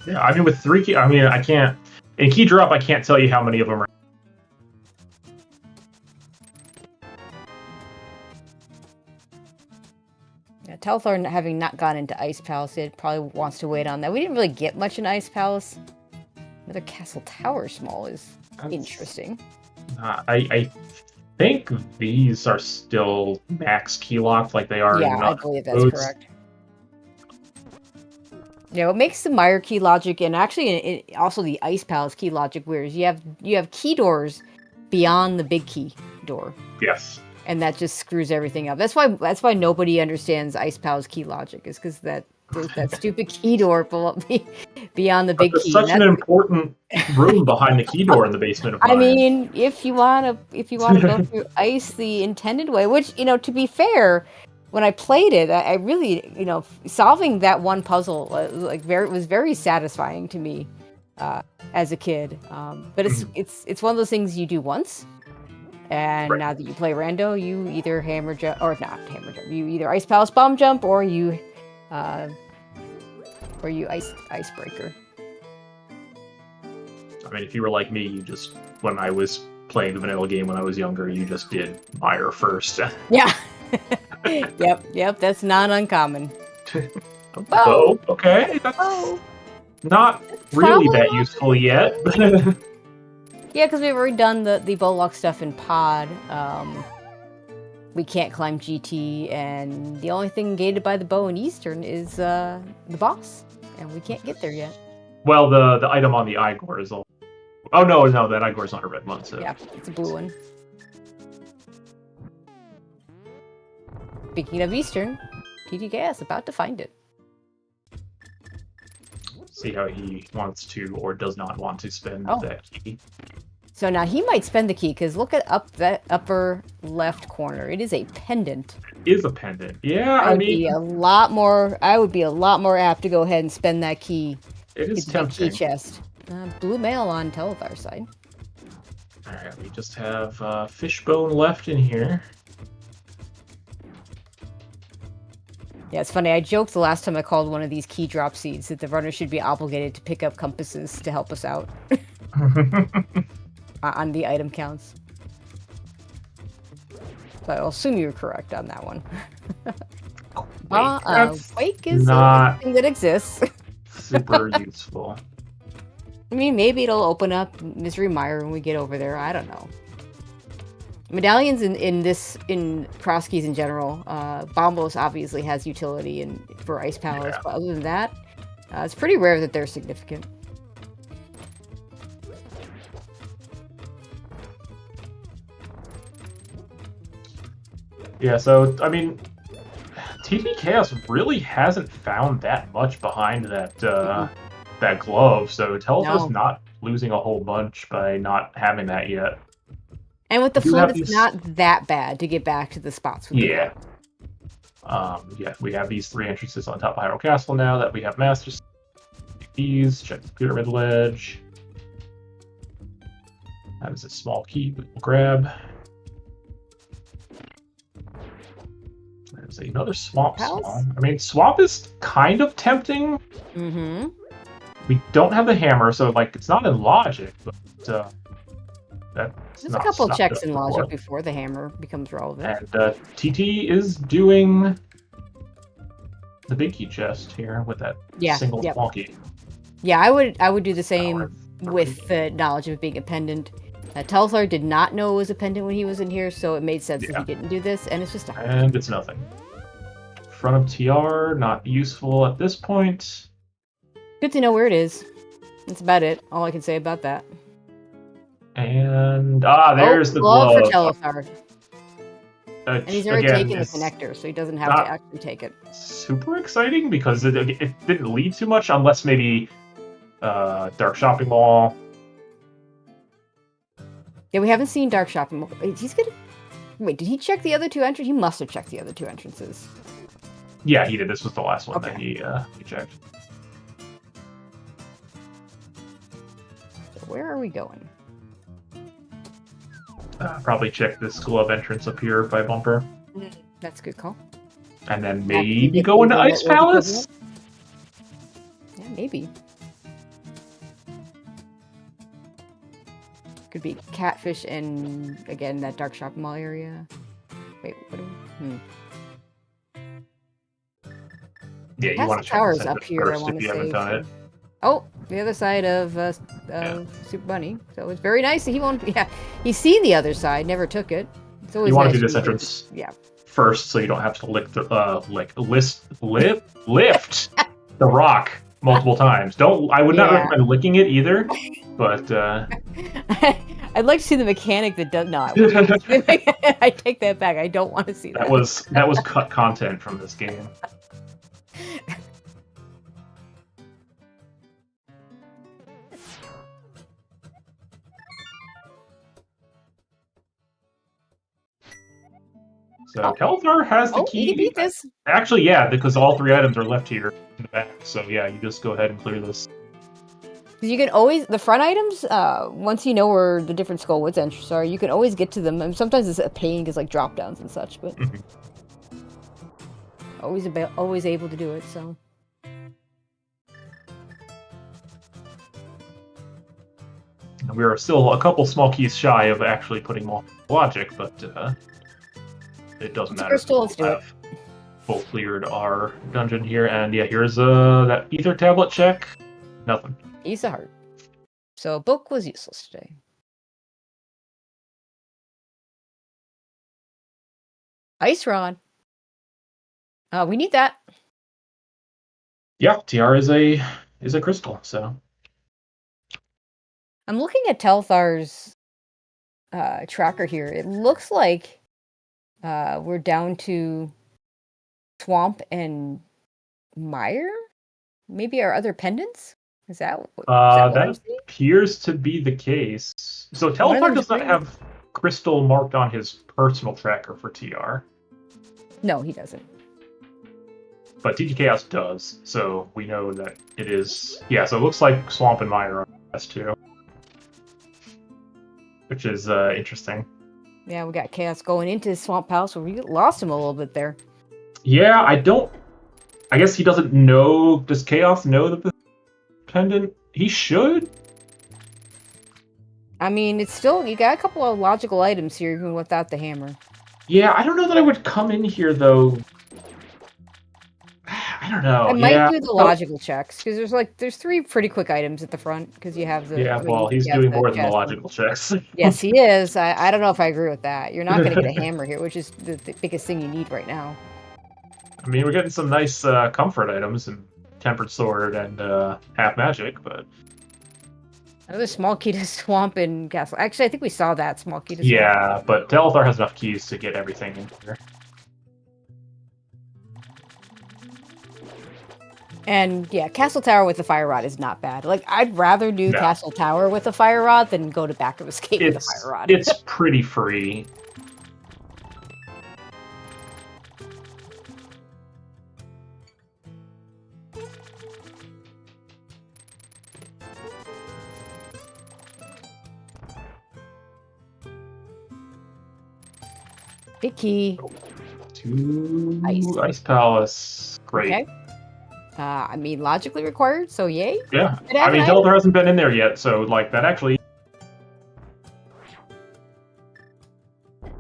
Yeah, I mean, with 3 key, I mean, I can't, in key drop, I can't tell you how many of them are. Yeah, Telethar, having not gone into Ice Palace, it probably wants to wait on that. We didn't really get much in Ice Palace. Another Castle Tower Small is interesting. I think these are still max key locked like they are. Yeah, I believe that's correct. Yeah, what makes the Mire key logic and actually also the Ice Palace key logic weird is you have key doors beyond the big key door. Yes. And that just screws everything up. That's why nobody understands Ice Palace key logic, is because that stupid key door beyond the big key. Such an important room behind the key door in the basement of mine. I mean, if you wanna go through Ice the intended way, which, to be fair, when I played it, I really, solving that one puzzle was very satisfying to me as a kid. But it's one of those things you do once. And now that you play rando, you either hammer jump or not hammer jump. You either Ice Palace bomb jump or you icebreaker. I mean, if you were like me, you just when I was playing the vanilla game when I was younger, you just did Mire first. Yeah. Yep. That's not uncommon. Oh, okay. That's not really that useful yet. Yeah, because we've already done the Bollock stuff in Pod. We can't climb GT, and the only thing gated by the bow in Eastern is the boss, and we can't get there yet. Well, the item on the Igor is all. Oh no, that Igor is not a red one. So yeah, it's a blue one. Speaking of Eastern, TTKS about to find it. See how he wants to or does not want to spend that key. So now he might spend the key, because look at that upper left corner. It is a pendant. It is a pendant. Yeah, I mean, I would be a lot more apt to go ahead and spend that key. It is tempting. Key chest. Blue mail on Telethar's side. All right, we just have fishbone left in here. Yeah, it's funny. I joked the last time I called one of these key drop seeds that the runner should be obligated to pick up compasses to help us out. On the item counts. So I'll assume you're correct on that one. Wake is not something that exists. Super useful. I mean, maybe it'll open up Misery Mire when we get over there. I don't know. Medallions in Crosskeys in general. Bombos obviously has utility for Ice Palace, but other than that, it's pretty rare that they're significant. Yeah, so, I mean, TT Chaos really hasn't found that much behind that that glove, so Teleth's not losing a whole bunch by not having that yet. And with the flood, it's not that bad to get back to the spots. With yeah. We have these 3 entrances on top of Hyrule Castle now that we have masters. These, check the pyramid ledge. That is a small key we will grab. There's another swamp. I mean, swamp is kind of tempting. Mm-hmm. We don't have the hammer, so it's not in logic, but there's a couple of checks in logic before the hammer becomes relevant. And TT is doing the big key chest here with that single small key. Yeah, I would do the same with the knowledge of it being a pendant. Telethar did not know it was a pendant when he was in here, so it made sense that he didn't do this, and it's just and it's nothing. Front of TR, not useful at this point. Good to know where it is. That's about it. All I can say about that. And there's the glove glove for Telethar. And he's already taken the connector, so he doesn't have to actually take it. Super exciting because it didn't lead too much, unless maybe Dark Shopping Mall. Yeah, we haven't seen Dark Shopping Mall. He's gonna. Wait, did he check the other 2 entrances? He must have checked the other 2 entrances. Yeah, he did. This was the last one that he checked. So where are we going? Probably check this glove entrance up here by Bumper. That's a good call. And then maybe go into Ice Palace? Yeah, maybe. Could be Catfish and, again, that Dark Shopping Mall area. Wait, what do we... Yeah, you Castle want to check Tower's this up here, I first want if to you haven't say. done it. Oh, the other side of Super Bunny. So it's very nice that he won't. Yeah, he's seen the other side, never took it. It's always You want nice to do this when you entrance yeah. first, so you don't have to lift the rock multiple times. Don't. I would not Yeah. recommend licking it either, but. I'd like to see the mechanic that does. No, I wouldn't. I take that back. I don't want to see that. That was cut content from this game. So Telethar has the key. You can beat this. Actually, yeah, because all 3 items are left here in the back. So yeah, you just go ahead and clear this. You can always the front items. Once you know where the different Skullwoods entries are, you can always get to them. And sometimes it's a pain because like drop downs and such, but always able to do it. So. We are still a couple small keys shy of actually putting more logic, but it doesn't matter. Crystal, let's do it. Full cleared our dungeon here, and yeah, here's that ether tablet check. Nothing. Use the heart. So book was useless today. Ice rod. We need that. Yeah, TR is a crystal, so. I'm looking at Telethar's tracker here. It looks like we're down to Swamp and Mire. Maybe our other pendants. Is that what that appears to be the case. So Telethar does not have crystal marked on his personal tracker for TR. No, he doesn't. But TG Chaos does, so we know that it is. Yeah, so it looks like Swamp and Mire are on S2. Which is interesting. Yeah, we got Chaos going into Swamp House, where we lost him a little bit there. Yeah, I guess he doesn't know. Does Chaos know the pendant? He should. I mean, it's still, you got a couple of logical items here, even without the hammer. Yeah, I don't know that I would come in here, though. I don't know. I might do the logical checks, because there's 3 pretty quick items at the front, because you have the... Yeah, well, he's doing more than the logical checks. Yes, he is. I don't know if I agree with that. You're not going to get a hammer here, which is the biggest thing you need right now. I mean, we're getting some nice comfort items, and Tempered Sword and Half Magic, but... Another small key to Swamp and Castle. Actually, I think we saw that small key to Swamp. Yeah, but Telethar has enough keys to get everything in here. And yeah, Castle Tower with the Fire Rod is not bad. Like, I'd rather do Castle Tower with a Fire Rod than go to Back of Escape with a Fire Rod. It's pretty free. Big key. To Ice Palace. Great. Okay. I mean, logically required, so yay. Yeah. I mean, Zelda hasn't been in there yet, so, like, that actually... Okay,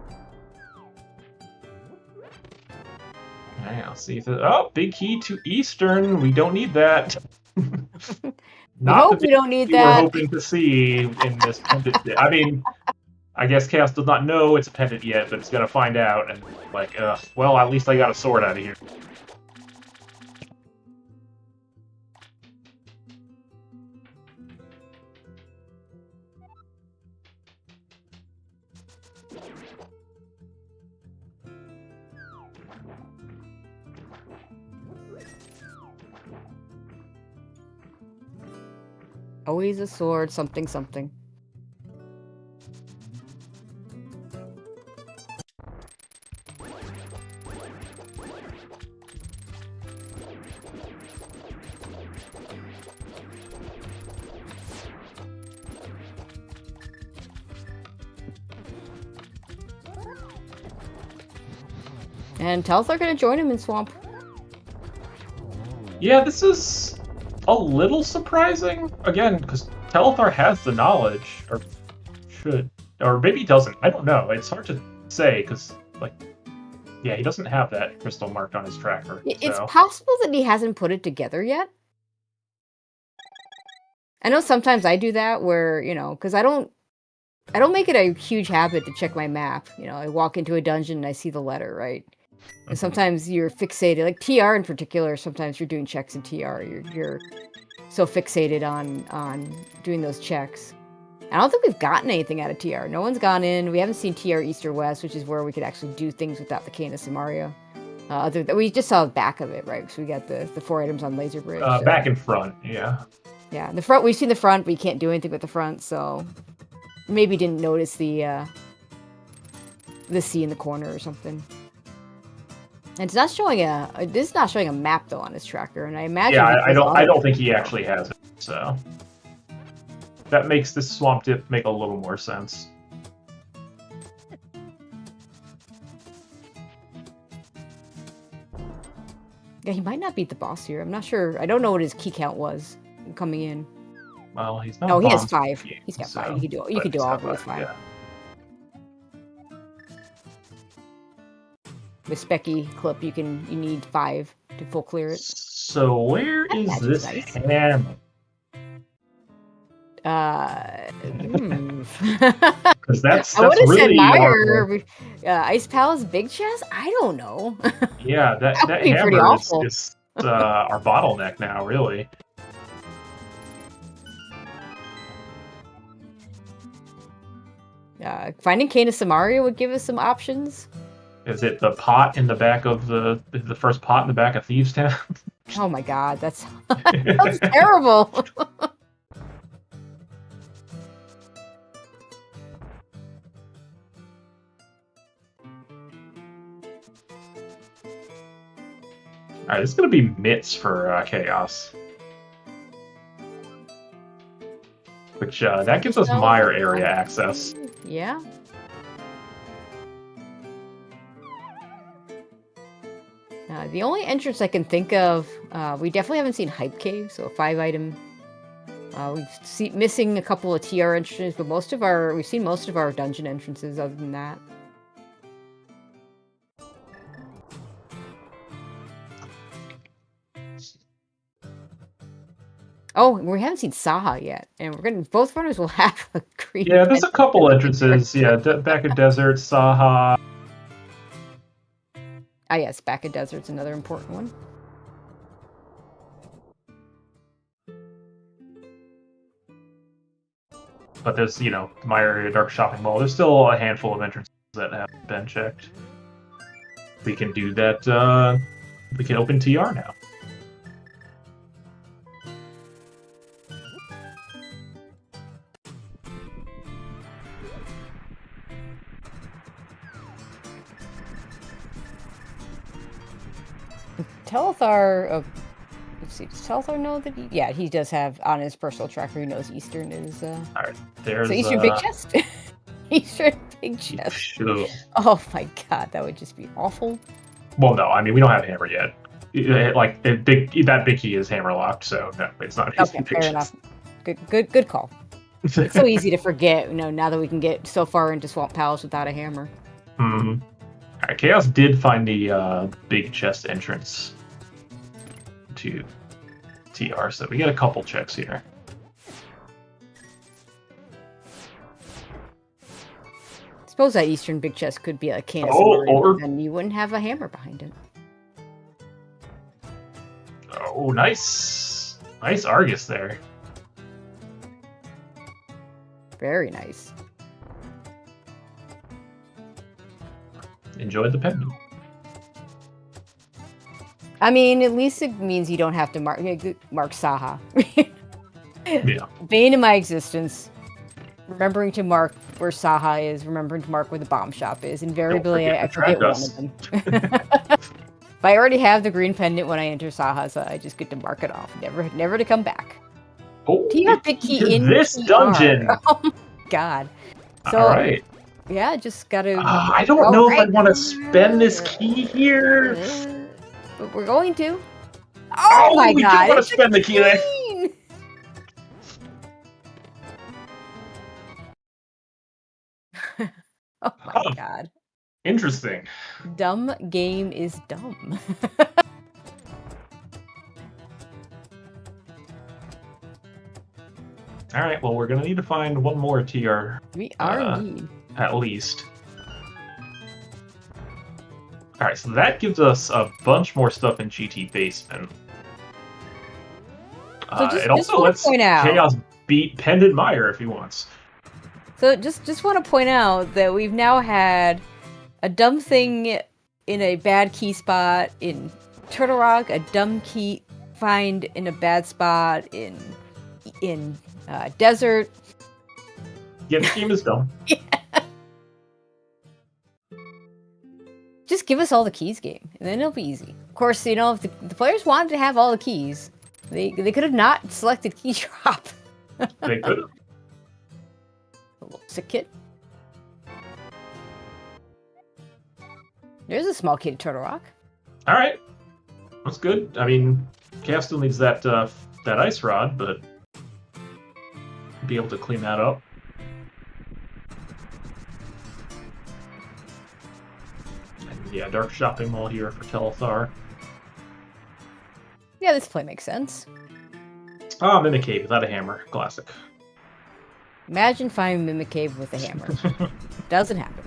I'll see if... Oh, big key to Eastern. We don't need that. We hope we don't need that. We're hoping to see in this pendant. I mean, I guess Chaos does not know it's a pendant yet, but it's going to find out, and, like, well, at least I got a sword out of here. Always a sword, something, something. And Telethar gonna join him in Swamp. Yeah, this is a little surprising. Again, because Telethar has the knowledge, or should, or maybe he doesn't. I don't know. It's hard to say, because, like, Yeah, he doesn't have that crystal marked on his tracker. It's So. possible that he hasn't put it together yet. I know sometimes I do that where, because I don't make it a huge habit to check my map. I walk into a dungeon and I see the letter, right? And sometimes you're fixated, like TR in particular, sometimes you're doing checks in TR. You're so fixated on doing those checks. I don't think we've gotten anything out of TR. No one's gone in. We haven't seen TR East or West, which is where we could actually do things without the Cane of Samaria. We just saw the back of it, right? So we got the 4 items on Laser Bridge. So. Back and front, yeah. Yeah, the front, we've seen the front, but you can't do anything with the front, so maybe didn't notice the C in the corner or something. And it's not showing this is not showing a map though on his tracker, and I imagine. Yeah, I don't think he actually has it, so that makes this swamp dip make a little more sense. Yeah, he might not beat the boss here. I'm not sure. I don't know what his key count was coming in. Well, he's not. Oh, he has 5. Game, he's got so, 5. You could do all with 5. Yeah. With Specky clip, you need 5 to full clear it. So where is this hammer? Because that's I would have really said Meyer. Ice Palace Big Chest? I don't know. Yeah, that hammer is our bottleneck now, really. Finding Cane of Samaria would give us some options. Is it the pot in the back of the first pot in the back of Thieves Town? Oh my god, that's terrible. Alright, this is going to be mitts for Chaos. Which, that gives us Mire area access. Yeah. The only entrance I can think of, we definitely haven't seen Hype Cave, so a 5-item. We've missing a couple of TR entrances, but we've seen most of our dungeon entrances other than that. Oh, we haven't seen Saha yet, and both runners will have a green. Yeah, there's a couple entrances. Yeah, back of Desert, Saha. Ah, yes, back of Desert's another important one. But there's, my area, Dark Shopping Mall. There's still a handful of entrances that haven't been checked. We can do that. We can open TR now. Telethar, let's see, does Telethar know that he does have on his personal tracker, he knows Eastern is, Alright, there's... So Eastern Big Chest? Eastern Big Chest. Sure. Oh my god, that would just be awful. Well, no, I mean, we don't have Hammer yet. That big key is hammer locked, so no, it's not okay, fair enough. Good call. It's so easy to forget, now that we can get so far into Swamp Palace without a hammer. Mm-hmm. Alright, Chaos did find the big chest entrance to TR, so we get a couple checks here. I suppose that Eastern Big Chest could be a Cane of Samaria, and you wouldn't have a hammer behind it. Oh, nice. Nice Argus there. Very nice. Enjoyed the pendant. I mean, at least it means you don't have to mark Saha. Yeah. Bane of my existence. Remembering to mark where Saha is, remembering to mark where the bomb shop is. Invariably, I forget one of them. If I already have the green pendant when I enter Saha, so I just get to mark it off. Never to come back. Oh, TR big key in this TR. dungeon. Oh my god. So, all right. Yeah, just gotta. I don't know if I want to spend this key here. But we're going to. Oh my god! We do want to spend the key there. Oh my god. Interesting. Dumb game is dumb. All right, well, we're going to need to find one more TR. We are indeed. At least. All right, so that gives us a bunch more stuff in GT Basement. So It also lets point out, Chaos beat Pendant Mire if he wants. So just want to point out that we've now had a dumb thing in a bad key spot in Turtle Rock, a dumb key find in a bad spot in Desert. Yeah, the game is dumb. Yeah. Just give us all the keys, game, and then it'll be easy. Of course, you know, if the players wanted to have all the keys, they could have not selected key drop. They could have. A little sick kid. There's a small kid at Turtle Rock. All right, that's good. I mean, Chaos still needs that that ice rod, but be able to clean that up. And yeah, dark shopping mall here for Telethar. Yeah, this play makes sense. Ah, Mimic Cave without a hammer. Classic. Imagine finding Mimic Cave with a hammer. Doesn't happen.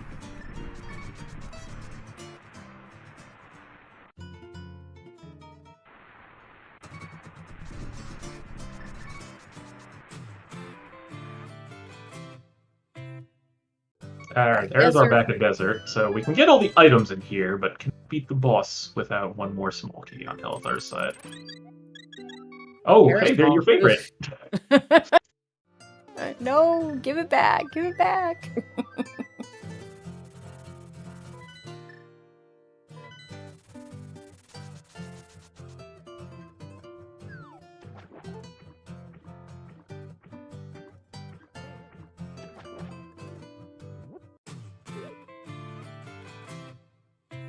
Alright, there's our back of desert. So we can get all the items in here, but can beat the boss without one more small key on Telethar's side. Oh, hey, they're your favorite. No, give it back. Give it back.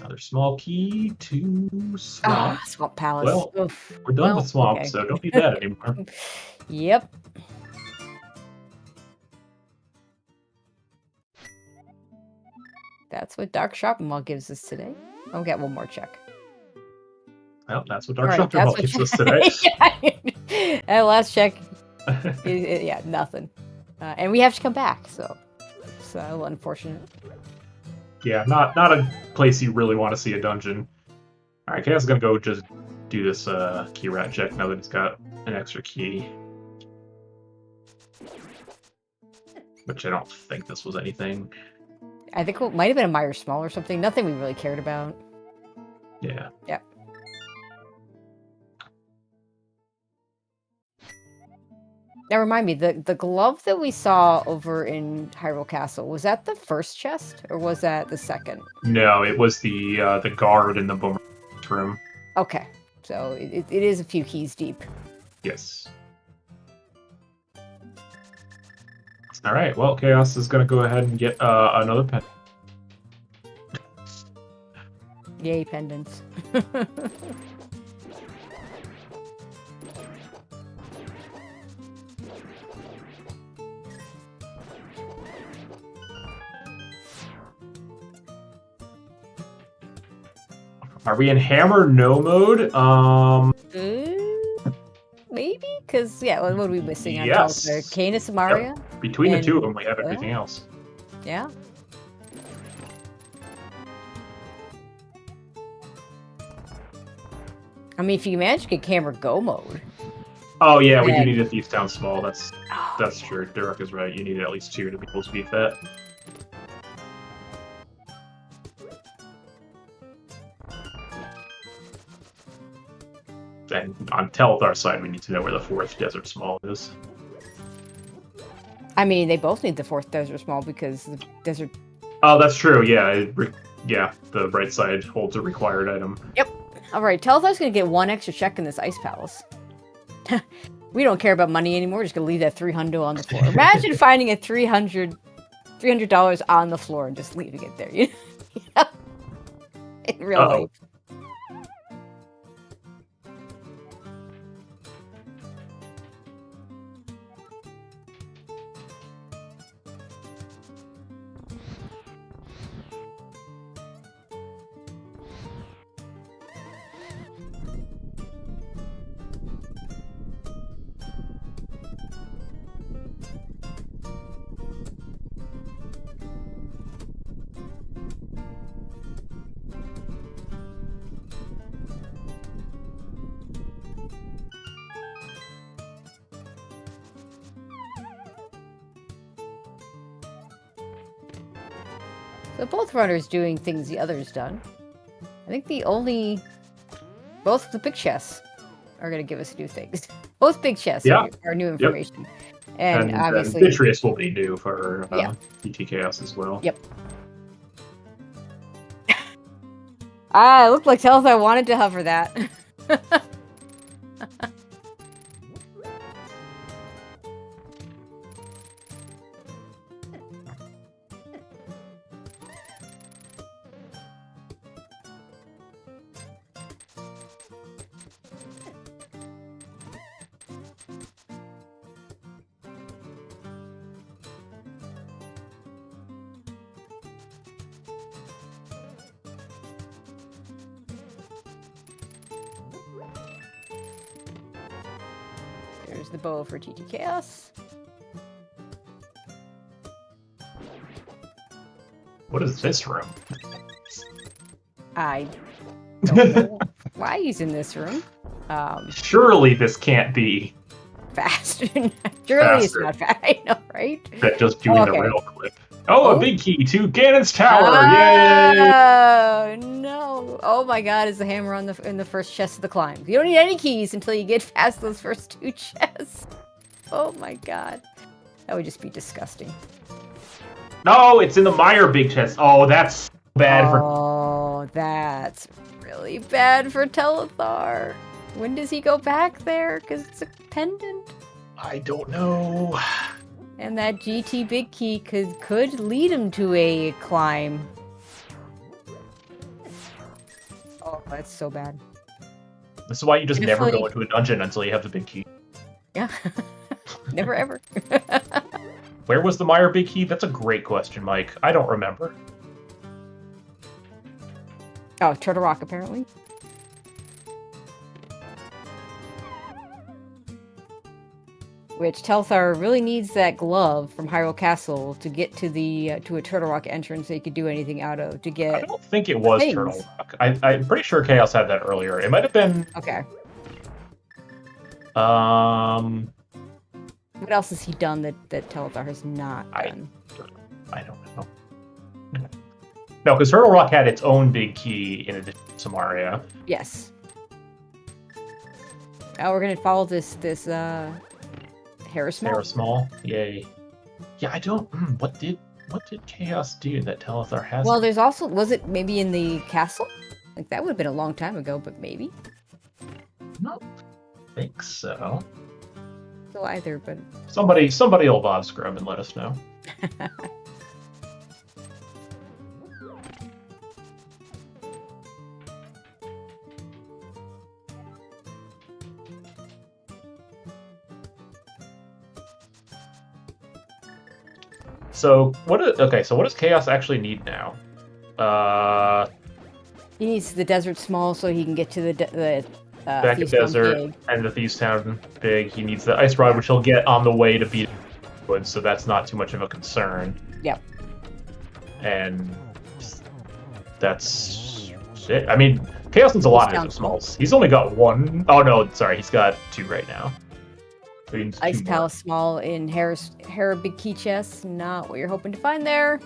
Another small key to Swamp. Ah, Swamp Palace. Well, oof. we're done with Swamp, okay. so don't need that anymore. Yep. That's what Dark Shopping Mall gives us today. I'll get one more check. Well, that's what Dark Shopping Mall gives us today. That last check, yeah, nothing. And we have to come back, so it's a little unfortunate. Yeah, not a place you really want to see a dungeon. Alright, Chaos is gonna go just do this key rat check now that he's got an extra key. Which I don't think this was anything. I think it might have been a Meyer Small or something. Nothing we really cared about. Yeah. Yeah. Now remind me, the glove that we saw over in Hyrule Castle, was that the first chest or was that the second? No, it was the guard in the boomer room. Okay, so it is a few keys deep. Yes. All right. Well, Chaos is going to go ahead and get another pen. Yay, pendants. Are we in hammer no mode? Maybe? Because, yeah, what are we missing on Yes. Telethar? Canis and Maria? Yep. Between the two of them, we have everything else. Yeah. I mean, if you manage to get camera go mode. Oh yeah, we do need a Thief's Town small. That's Oh, true. Durek is right. You need at least 2 to be able to beat that. And on Telethar's side, we need to know where the 4th Desert Small is. I mean, they both need the 4th Desert Small because the Desert... Oh, that's true. Yeah, yeah. The right side holds a required item. Yep. All right, Telethar's going to get 1 extra check in this Ice Palace. We don't care about money anymore. We're just going to leave that $300 on the floor. Imagine finding a $300 on the floor and just leaving it there. You know? In real life. So both runners doing things the other's done. I think both the big chests are going to give us new things. Both big chests are new information. And obviously... Vitreous will be new for PT Chaos as well. Yep. It looked like Telethar wanted to hover that. There's the bow for TT Chaos. What is this room? I don't know why he's in this room. Surely this can't be fast. Surely it's not fast. I know, right? That just doing the rail clip. Oh, a big key to Ganon's tower! Yay! Oh no! Oh my God! Is the hammer on in the first chest of the climb? You don't need any keys until you get past those first 2 chests. Oh my God! That would just be disgusting. No, it's in the Meyer big chest. Oh, that's bad for. Oh, that's really bad for Telethar. When does he go back there? Because it's a pendant. I don't know. And that GT big key could lead him to a climb. Oh, that's so bad. This is why you just never go into a dungeon until you have the big key. Yeah. Never ever. Where was the Meyer big key? That's a great question, Mike. I don't remember. Oh, Turtle Rock, apparently. Which Telethar really needs that glove from Hyrule Castle to get to the to a Turtle Rock entrance that he could do anything out of to get. I don't think it was things. Turtle Rock. I'm pretty sure Chaos had that earlier. It might have been. Okay. What else has he done that Telethar has not done? I don't know. No, because Turtle Rock had its own big key in addition to Samaria. Yes. Now we're gonna follow this Harrismall? Harrismall, yay. Yeah, I don't. What did Chaos do that Telethar has? Well, there's also was it maybe in the castle? Like that would have been a long time ago, but maybe. No, think so. So either, but somebody will Bob Scrub and let us know. So what does Chaos actually need now? He needs the Desert Small so he can get to the Back Desert big. And the Thieves Town big. He needs the Ice Rod, which he'll get on the way to beat Wood, so that's not too much of a concern. Yep. And that's it. I mean, Chaos needs a lot of smalls. He's only got 1. Oh no, sorry, he's got 2 right now. Ice Palace Small in Hera Big Key Chest. Not what you're hoping to find there.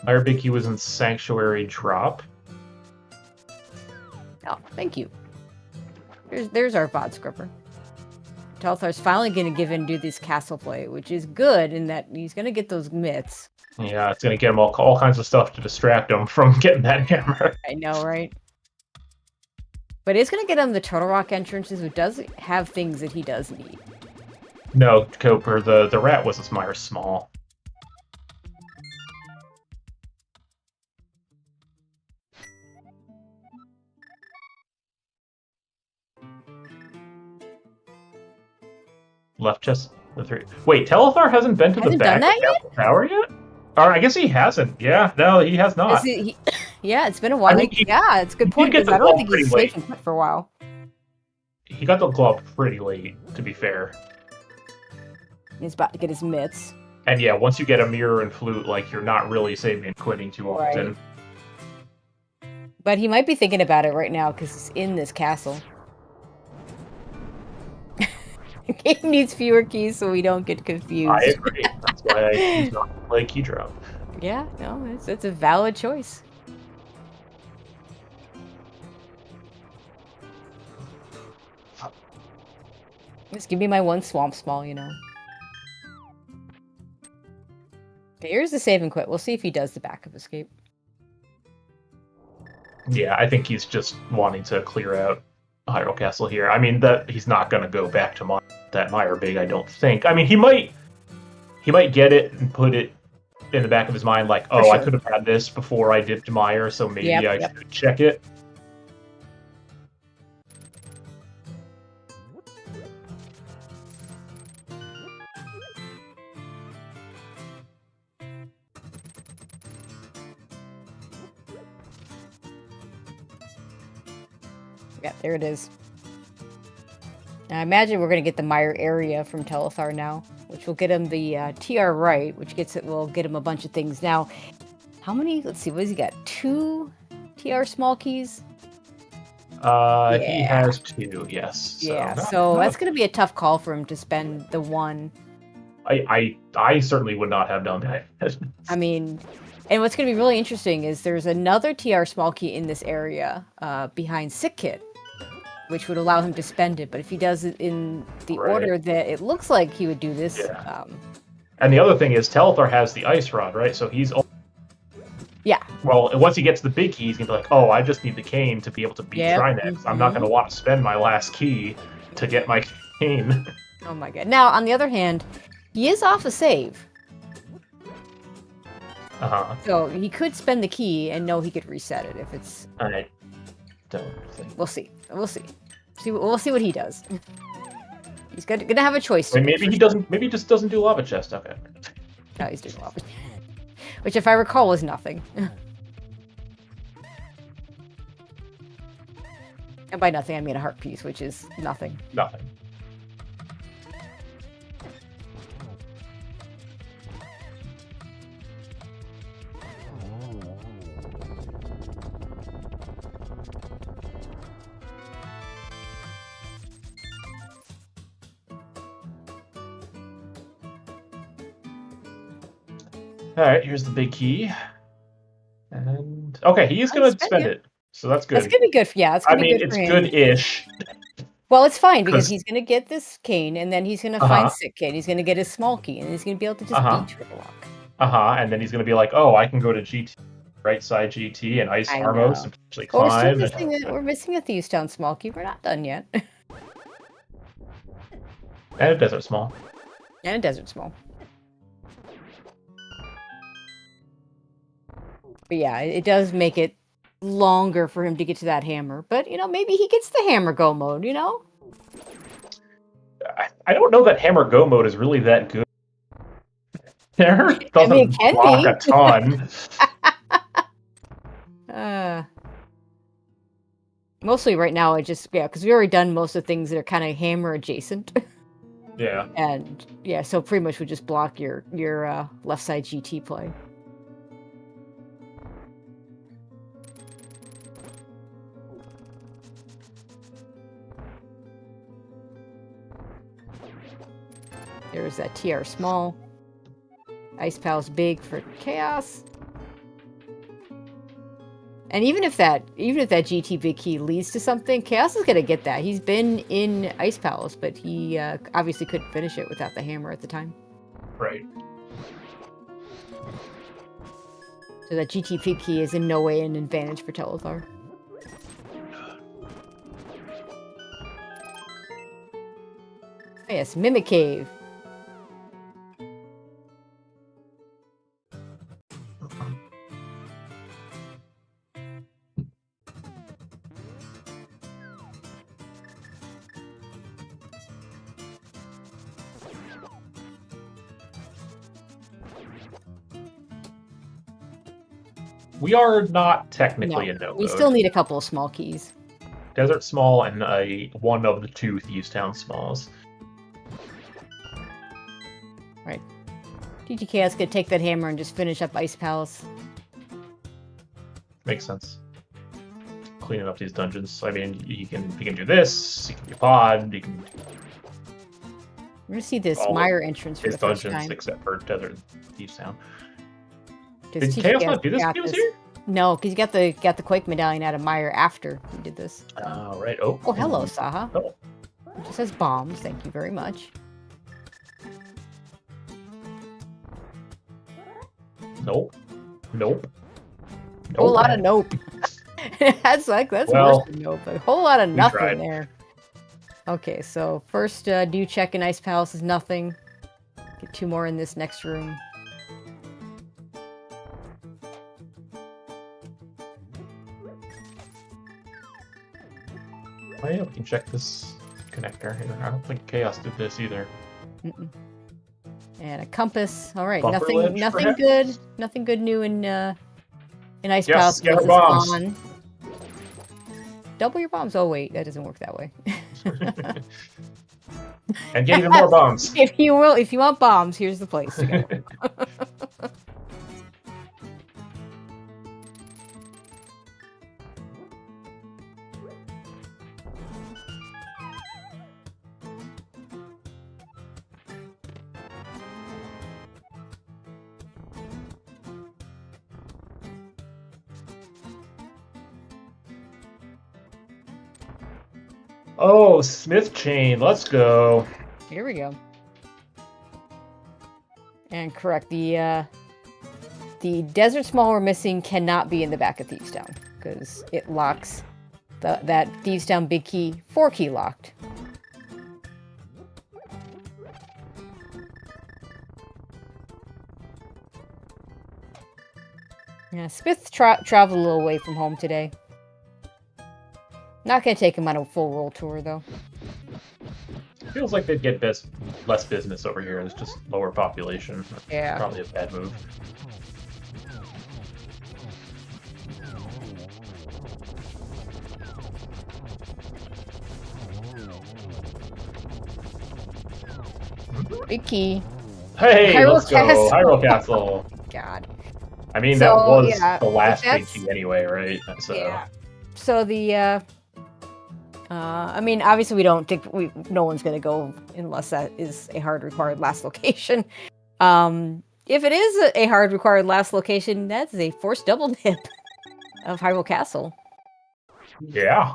Meyer Big Key was in Sanctuary Drop. Oh, thank you. There's our Bod Scrubber. Telthar's finally going to give in and do this castle play, which is good in that he's going to get those myths. Yeah, it's going to get him all kinds of stuff to distract him from getting that hammer. I know, right? But it's going to get him the Turtle Rock entrances, which does have things that he does need. No, Coper, the rat was a Meyer Small. Left chest, the 3. Wait, Telethar hasn't been to the back of the tower yet? Or I guess he hasn't. Yeah, no, he has not. Yeah, it's been a while. Yeah, it's a good point because I don't think he's taken put for a while. He got the glove pretty late, to be fair. He's about to get his mitts. And yeah, once you get a mirror and flute, like, you're not really saving and quitting too often. But he might be thinking about it right now because he's in this castle. The game needs fewer keys so we don't get confused. I agree. That's why I choose not to play key drop. Yeah, no, it's a valid choice. Just give me my one swamp small, you know. Okay, here's the save and quit. We'll see if he does the backup escape. Yeah, I think he's just wanting to clear out Hyrule Castle here. I mean, that he's not going to go back to that Mire Big, I don't think. I mean, he might get it and put it in the back of his mind, like, oh, sure. I could have had this before I dipped Mire, so maybe I should check it. Yeah, there it is. Now, I imagine we're going to get the Mire area from Telethar now, which will get him the TR right, which will get him a bunch of things. Now, how many? Let's see, what has he got? 2 TR small keys? He has 2, yes. So yeah, so that's going to be a tough call for him to spend the 1. I certainly would not have done that. I mean, and what's going to be really interesting is there's another TR small key in this area behind Sick Kid, which would allow him to spend it. But if he does it in the order that it looks like he would do this... and the other thing is, Telethar has the Ice Rod, right? So he's... Yeah. Well, once he gets the big key, he's going to be like, oh, I just need the cane to be able to beat Trinex. I'm not going to want to spend my last key to get my cane. Oh my god. Now, on the other hand, he is off a save. Uh-huh. So he could spend the key and know he could reset it if it's... I don't think... We'll see. We'll see. We'll see what he does. He's gonna have a choice. Wait, maybe he doesn't. Maybe he just doesn't do lava chest. Okay. No, he's doing lava. Which, if I recall, was nothing. And by nothing, I mean a heart piece, which is nothing. Nothing. Alright, here's the big key. And okay, he is going to spend it. So that's good. That's going to be good. Yeah, it's going to be good for him. It's good-ish. Well, it's fine because he's going to get this cane and then he's going to find Sick Kid. He's going to get his small key and he's going to be able to just beat Triple Lock. And then he's going to be like, oh, I can go to GT, right side GT and Ice Armos and actually climb. We're missing a Thieves Town small key. We're not done yet. And a Desert Small. And a Desert Small. But yeah, it does make it longer for him to get to that hammer. But, you know, maybe he gets the hammer go mode, you know? I don't know that hammer go mode is really that good. There doesn't block a ton. Mostly right now, because we already done most of the things that are kind of hammer adjacent. Yeah. And, yeah, so pretty much would just block your left side GT play. There's that TR small. Ice Pal's big for Chaos. And even if that GT big key leads to something, Chaos is gonna get that. He's been in Ice Palace, but he obviously couldn't finish it without the hammer at the time. Right. So that GT big key is in no way an advantage for Telethar. Oh, yes, Mimic Cave. We are not technically in no we mode. still need a couple of small keys. Desert Small and one of the 2 Thieves Town Smalls. Right. GTK's gonna take that hammer and just finish up Ice Palace. Makes sense. cleaning up these dungeons. I mean, he can do this. He can do pod. He can. We're gonna see this all Mire entrance for his the first dungeons, time. except for Desert Thieves Town. Does Did Chaos not do this when he was here? No, because you got the Quake medallion out of Mire after you did this. Oh, right. Oh, hello, Saha. Oh. It just says bombs. Thank you very much. Nope. Nope. A whole lot of nope. that's well, worse than nope. A whole lot of nothing tried. there. Okay, so first do check in Ice Palace is nothing. Get 2 more in this next room. Oh yeah, we can check this connector here. I don't think Chaos did this either. Mm-mm. And a compass. All right, Bumper ledge, nothing perhaps? good. Nothing good new in Ice Yes, Palace. get our because it's bombs. gone. Double your bombs. Oh wait, that doesn't work that way. And get even more bombs. If you want bombs, here's the place to go. Oh, Smith chain. Let's go. Here we go. And correct, the desert small we're missing cannot be in the back of Thieves Town because it locks that Thieves Town big key 4-key locked. Yeah, Smith traveled a little way from home today. Not gonna take him on a full world tour though. Feels like they'd get less business over here. It's just lower population. That's Yeah. probably a bad move. Big key. Hey, Hyrule let's go. Castle. Hyrule Castle. God. I mean, So, that was yeah, the last big that's- key anyway, right? So, Yeah. So the I mean, obviously we don't think no one's gonna go unless that is a hard required last location. If it is a hard required last location, that's a forced double dip of Hyrule Castle. yeah.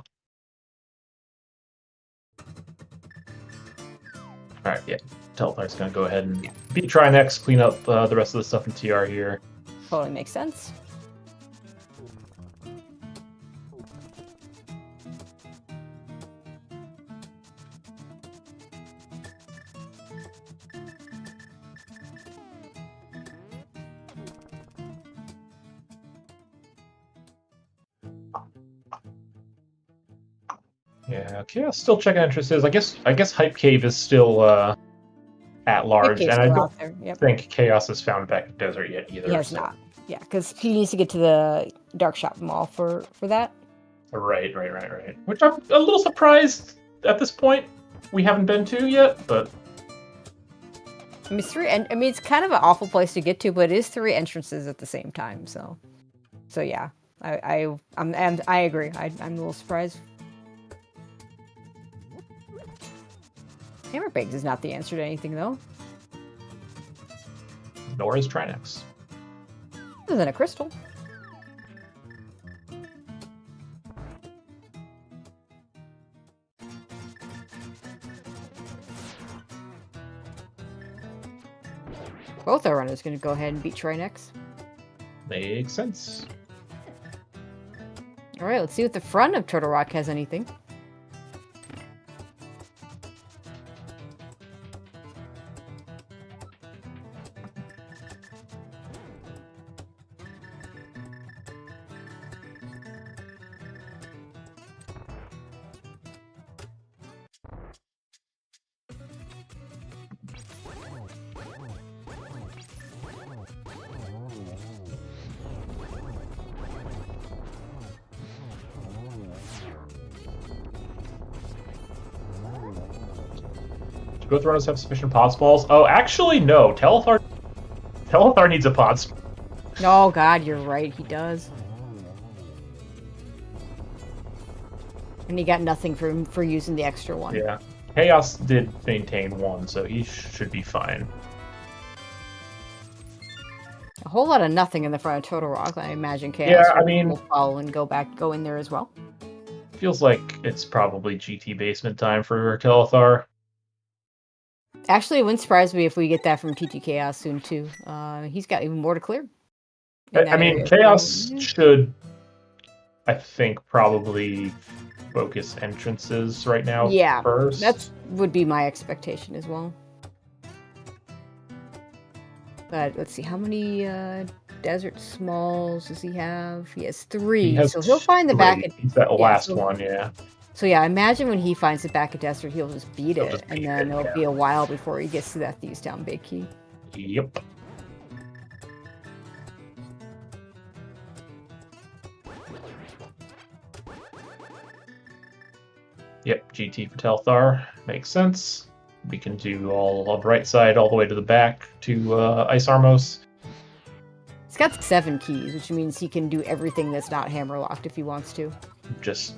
Alright, yeah. Telethar's gonna go ahead and beat Trinex, clean up the rest of the stuff in TR here. Totally makes sense. Yeah, Chaos still checking entrances. I guess Hype Cave is still at large, Cave's and I still don't out there. Yep. think Chaos has found back to Desert yet either. He has so- not. Yeah, because he needs to get to the Dark Shop Mall for that. Right. Which I'm a little surprised at this point we haven't been to yet, but I mean, it's kind of an awful place to get to, but it is 3 entrances at the same time. So yeah, I agree. I'm a little surprised. Hammerbags is not the answer to anything, though. nor is Trinex. Other than a crystal. Both our runners going to go ahead and beat Trinex. Makes sense. All right, let's see if the front of Turtle Rock has anything. Do both runners have sufficient pod balls? Oh, actually, no. Telethar needs a pod spall. Oh god, you're right, he does. And he got nothing for using the extra one. Yeah. Chaos did maintain 1, so he should be fine. A whole lot of nothing in the front of Total Rock. I imagine Chaos will follow and go in there as well. Feels like it's probably GT basement time for Telethar. Actually, it wouldn't surprise me if we get that from TT Chaos soon too. He's got even more to clear. I mean, area. Chaos should, I think, probably focus entrances right now first. That would be my expectation as well. But let's see, how many desert smalls does he have? He has 3, so he'll find the back. He's that last one, yeah. So yeah, imagine when he finds the back of desert, he'll just beat it, and then it'll be a while before he gets to that Thieves Town big key. Yep. Yep, GT for Telethar. Makes sense. We can do all of right side all the way to the back to Ice Armos. He's got 7 keys, which means he can do everything that's not hammer locked if he wants to. Just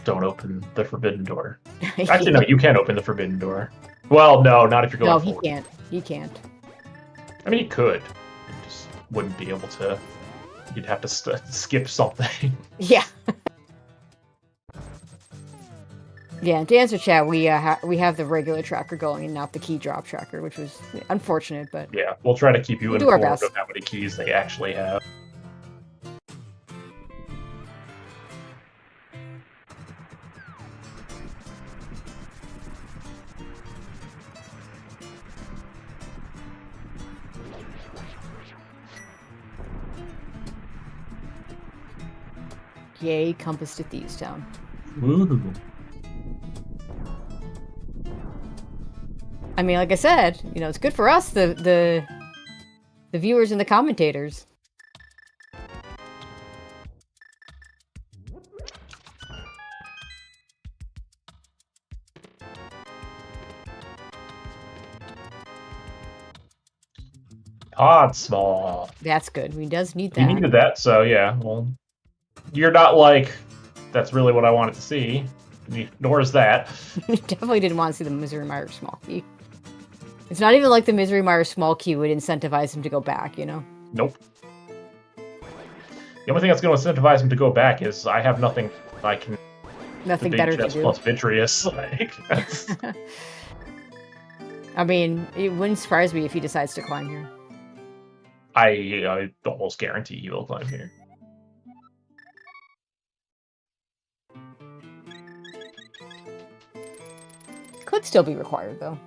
don't open the forbidden door. Actually, no, you can open the forbidden door. Well, no, not if you're going forward. No, he can't. He can't. I mean, he could. He just wouldn't be able to. You'd have to skip something. Yeah. Yeah, to answer chat, we have the regular tracker going and not the key drop tracker, which was unfortunate, but... Yeah, we'll try to keep you informed of how many keys they actually have. Yay, Compass to Thieves Town. Woo. I mean, like I said, it's good for us, the viewers and the commentators. Odd small. That's good. He does need that. He needed that, so yeah. Well, you're not like, that's really what I wanted to see. Nor is that. He definitely didn't want to see the Misery Mire small key. It's not even like the Misery Mire small key would incentivize him to go back, Nope. The only thing that's going to incentivize him to go back is I have nothing I can... Nothing better to do. Plus Vitreous. Like, that's... I mean, it wouldn't surprise me if he decides to climb here. I almost guarantee he will climb here. Could still be required, though.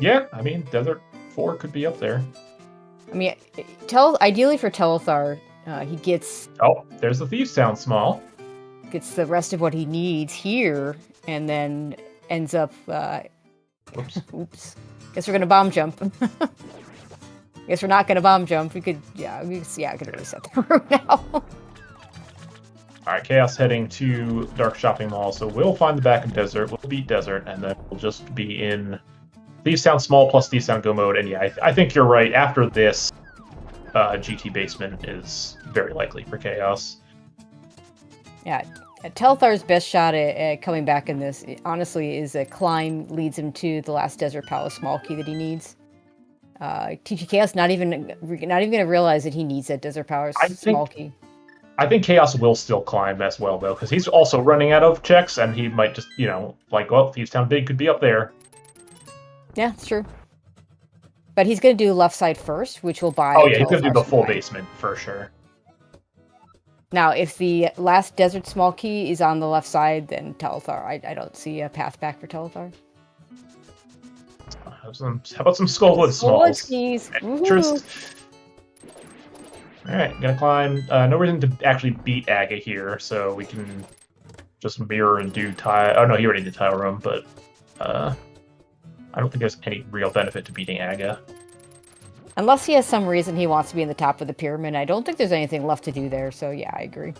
Yeah, I mean, Desert 4 could be up there. I mean, ideally for Telethar, he gets... Oh, there's the Thieves Town small. Gets the rest of what he needs here, and then ends up... Oops. Oops. Guess we're gonna bomb jump. Guess we're not gonna bomb jump. We could... I could reset the room now. Alright, Chaos heading to Dark Shopping Mall, so we'll find the back of Desert, we'll beat Desert, and then we'll just be in Thieves Town Small plus Thieves Town Go mode, and yeah, I think you're right, after this, GT Basement is very likely for Chaos. Yeah, Telethar's best shot at coming back in this, honestly, is a climb leads him to the last Desert Palace small key that he needs. TG Chaos not even going to realize that he needs that Desert Palace small key. I think Chaos will still climb as well, though, because he's also running out of checks, and he might just, like, well, Thieves Town Big could be up there. Yeah, it's true. But he's going to do left side first, which will buy... Oh, yeah, he's going to do the full basement, for sure. Now, if the last Desert Small Key is on the left side, then Telethar. I don't see a path back for Telethar. How about some Skullwood smalls? Keys. Alright, gonna climb. No reason to actually beat Aga here, so we can just mirror and do tile. Oh no, he already did tile room, but I don't think there's any real benefit to beating Aga. Unless he has some reason he wants to be in the top of the pyramid. I don't think there's anything left to do there, so yeah, I agree.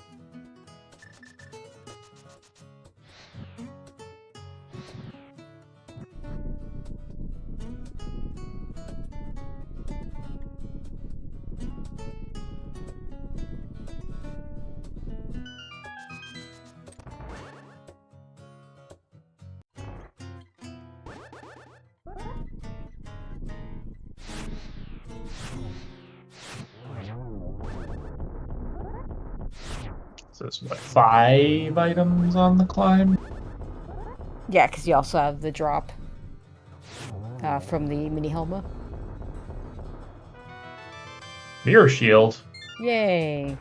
So it's what, 5 items on the climb? Yeah, because you also have the drop from the mini Helma. Mirror shield. Yay!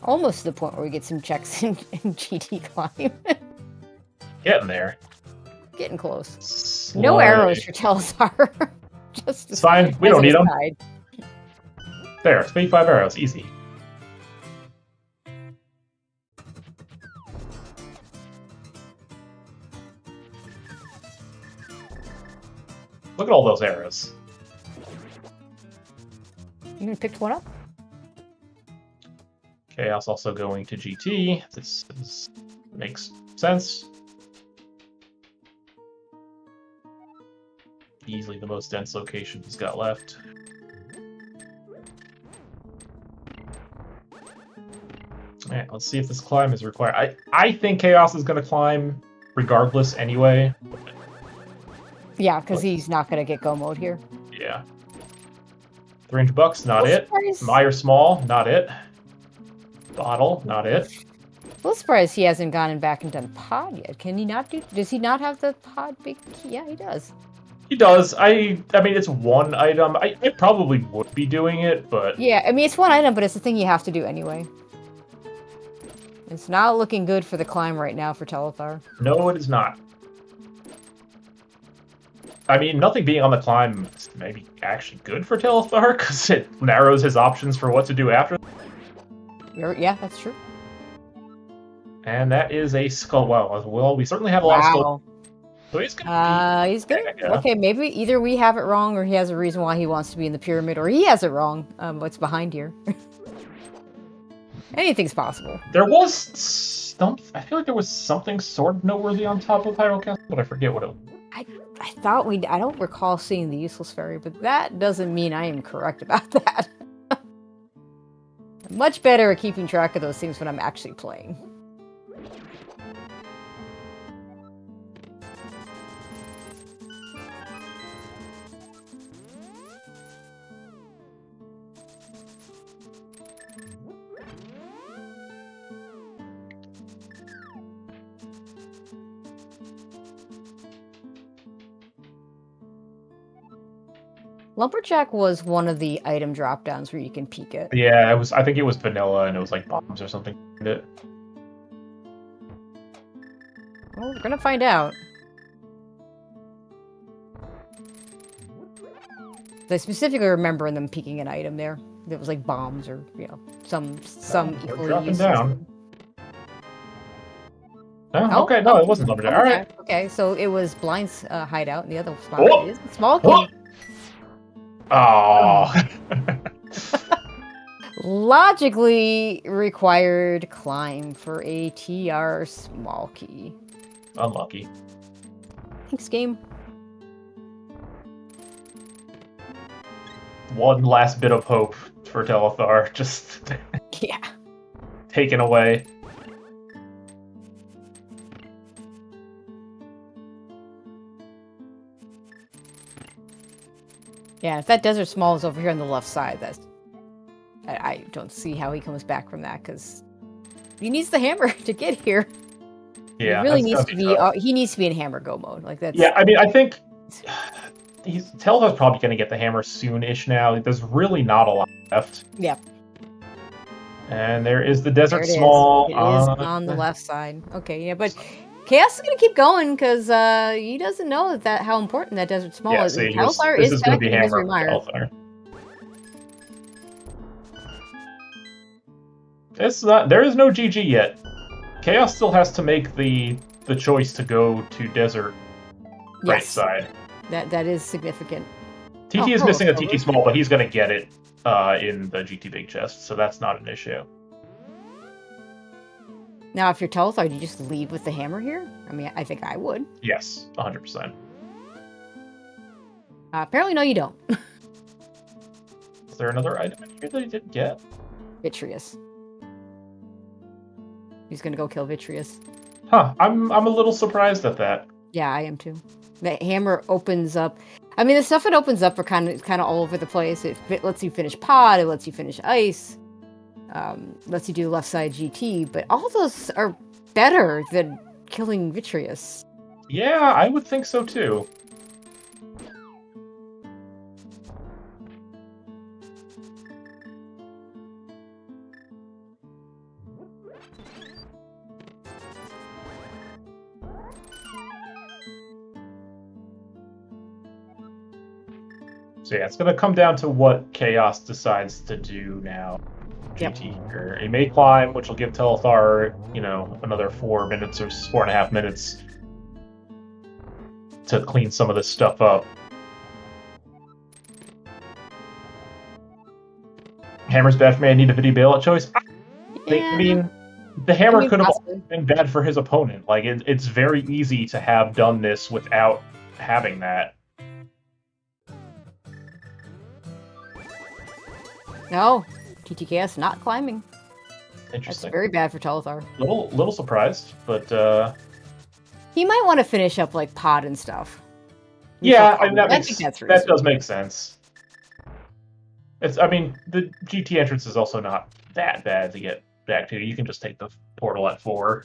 Almost to the point where we get some checks in GT climb. Getting there. Getting close. Slowly. No arrows for Telethar. Just It's fine. We don't need them. Side. There, 25 arrows. Easy. Look at all those arrows. You even picked one up? Chaos also going to GT. Makes sense. Easily the most dense location he's got left. Alright, let's see if this climb is required. I think Chaos is going to climb regardless anyway. Yeah, because he's not going to get go mode here. Yeah. $300, not it. Surprised. Meyer Small, not it. Bottle, not it. A little surprised he hasn't gone back and done pod yet. Can he not do? Does he not have the pod big key? Yeah, he does. He does. I mean, it's one item. I probably would be doing it, but... Yeah, I mean, it's one item, but it's the thing you have to do anyway. It's not looking good for the climb right now for Telethar. No, it is not. I mean, nothing being on the climb is maybe actually good for Telethar, because it narrows his options for what to do after. Yeah, that's true. And that is a skull. Well, we certainly have a lot of skull. So he's gonna he's good. Okay, maybe either we have it wrong, or he has a reason why he wants to be in the pyramid, or he has it wrong. What's behind here? Anything's possible. There was I feel like there was something sort of noteworthy on top of Hyrule Castle, but I forget what it was. I thought I don't recall seeing the useless fairy, but that doesn't mean I am correct about that. I'm much better at keeping track of those things when I'm actually playing. Lumberjack was one of the item drop downs where you can peek it. Yeah, it was. I think it was vanilla, and it was like bombs or something. Well, we're gonna find out. I specifically remember them peeking an item there. That was like bombs or some equally dropping useless. down. Oh, okay, no, it wasn't Lumberjack. All right. Okay, so it was Blind's hideout, and the other spot Oh! is Small Key. Oh! Oh. Logically required climb for a TR Small Key. Unlucky. Thanks, game. One last bit of hope for Telethar, just Yeah. taken away. Yeah, if that Desert Small is over here on the left side, I don't see how he comes back from that, because he needs the hammer to get here. Yeah, he really needs to be. tough. He needs to be in hammer go mode. Like that's. Yeah, I mean, I think Telthar's probably going to get the hammer soon-ish now. There's really not a lot left. Yep. And there is the Desert There it Small. Is. It is on the left side. Okay, yeah, but Chaos is going to keep going because he doesn't know that how important that Desert Small is. See, Telethar this is going to be back in hammer Misery for Mire. Telthar. It's not. There is no GG yet. Chaos still has to make the choice to go to Desert right Yes. side. That is significant. TT is missing a TT small, but he's going to get it in the GT big chest, so that's not an issue. Now, if you're Telethar, do you just leave with the hammer here? I mean, I think I would. Yes, 100%. Apparently, no, you don't. Is there another item in here that he didn't get? Vitreous. He's gonna go kill Vitreous. Huh, I'm a little surprised at that. Yeah, I am too. The hammer opens up. I mean, the stuff it opens up are kind of all over the place. It lets you finish pod. It lets you finish ice. Lets you do left side GT. But all those are better than killing Vitreous. Yeah, I would think so too. So yeah, it's going to come down to what Chaos decides to do now. GT here. He may climb, which will give Telethar, another 4 minutes or 4.5 minutes to clean some of this stuff up. Hammer's bad for me. I need a video bailout choice. I mean, the hammer could have been bad for his opponent. Like, it's very easy to have done this without having that. No, TTKS not climbing. Interesting. That's very bad for Telethar. Little surprised, but he might want to finish up like pod and stuff. Yeah, I mean, that does make sense. I mean, the GT entrance is also not that bad to get back to. You can just take the portal at 4.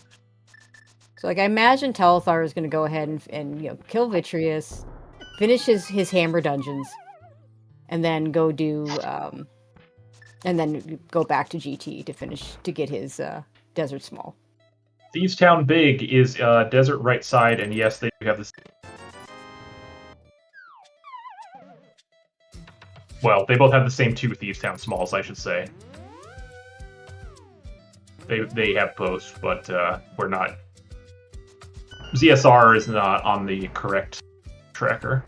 So, like, I imagine Telethar is going to go ahead and kill Vitreous, finish his hammer dungeons, and then go do and then go back to GT to get his Desert Small. Thieves Town Big is Desert right side, and yes, they do have this. Well, they both have the same 2 Thieves Town Smalls, I should say. They have both, but we're not. ZSR is not on the correct tracker.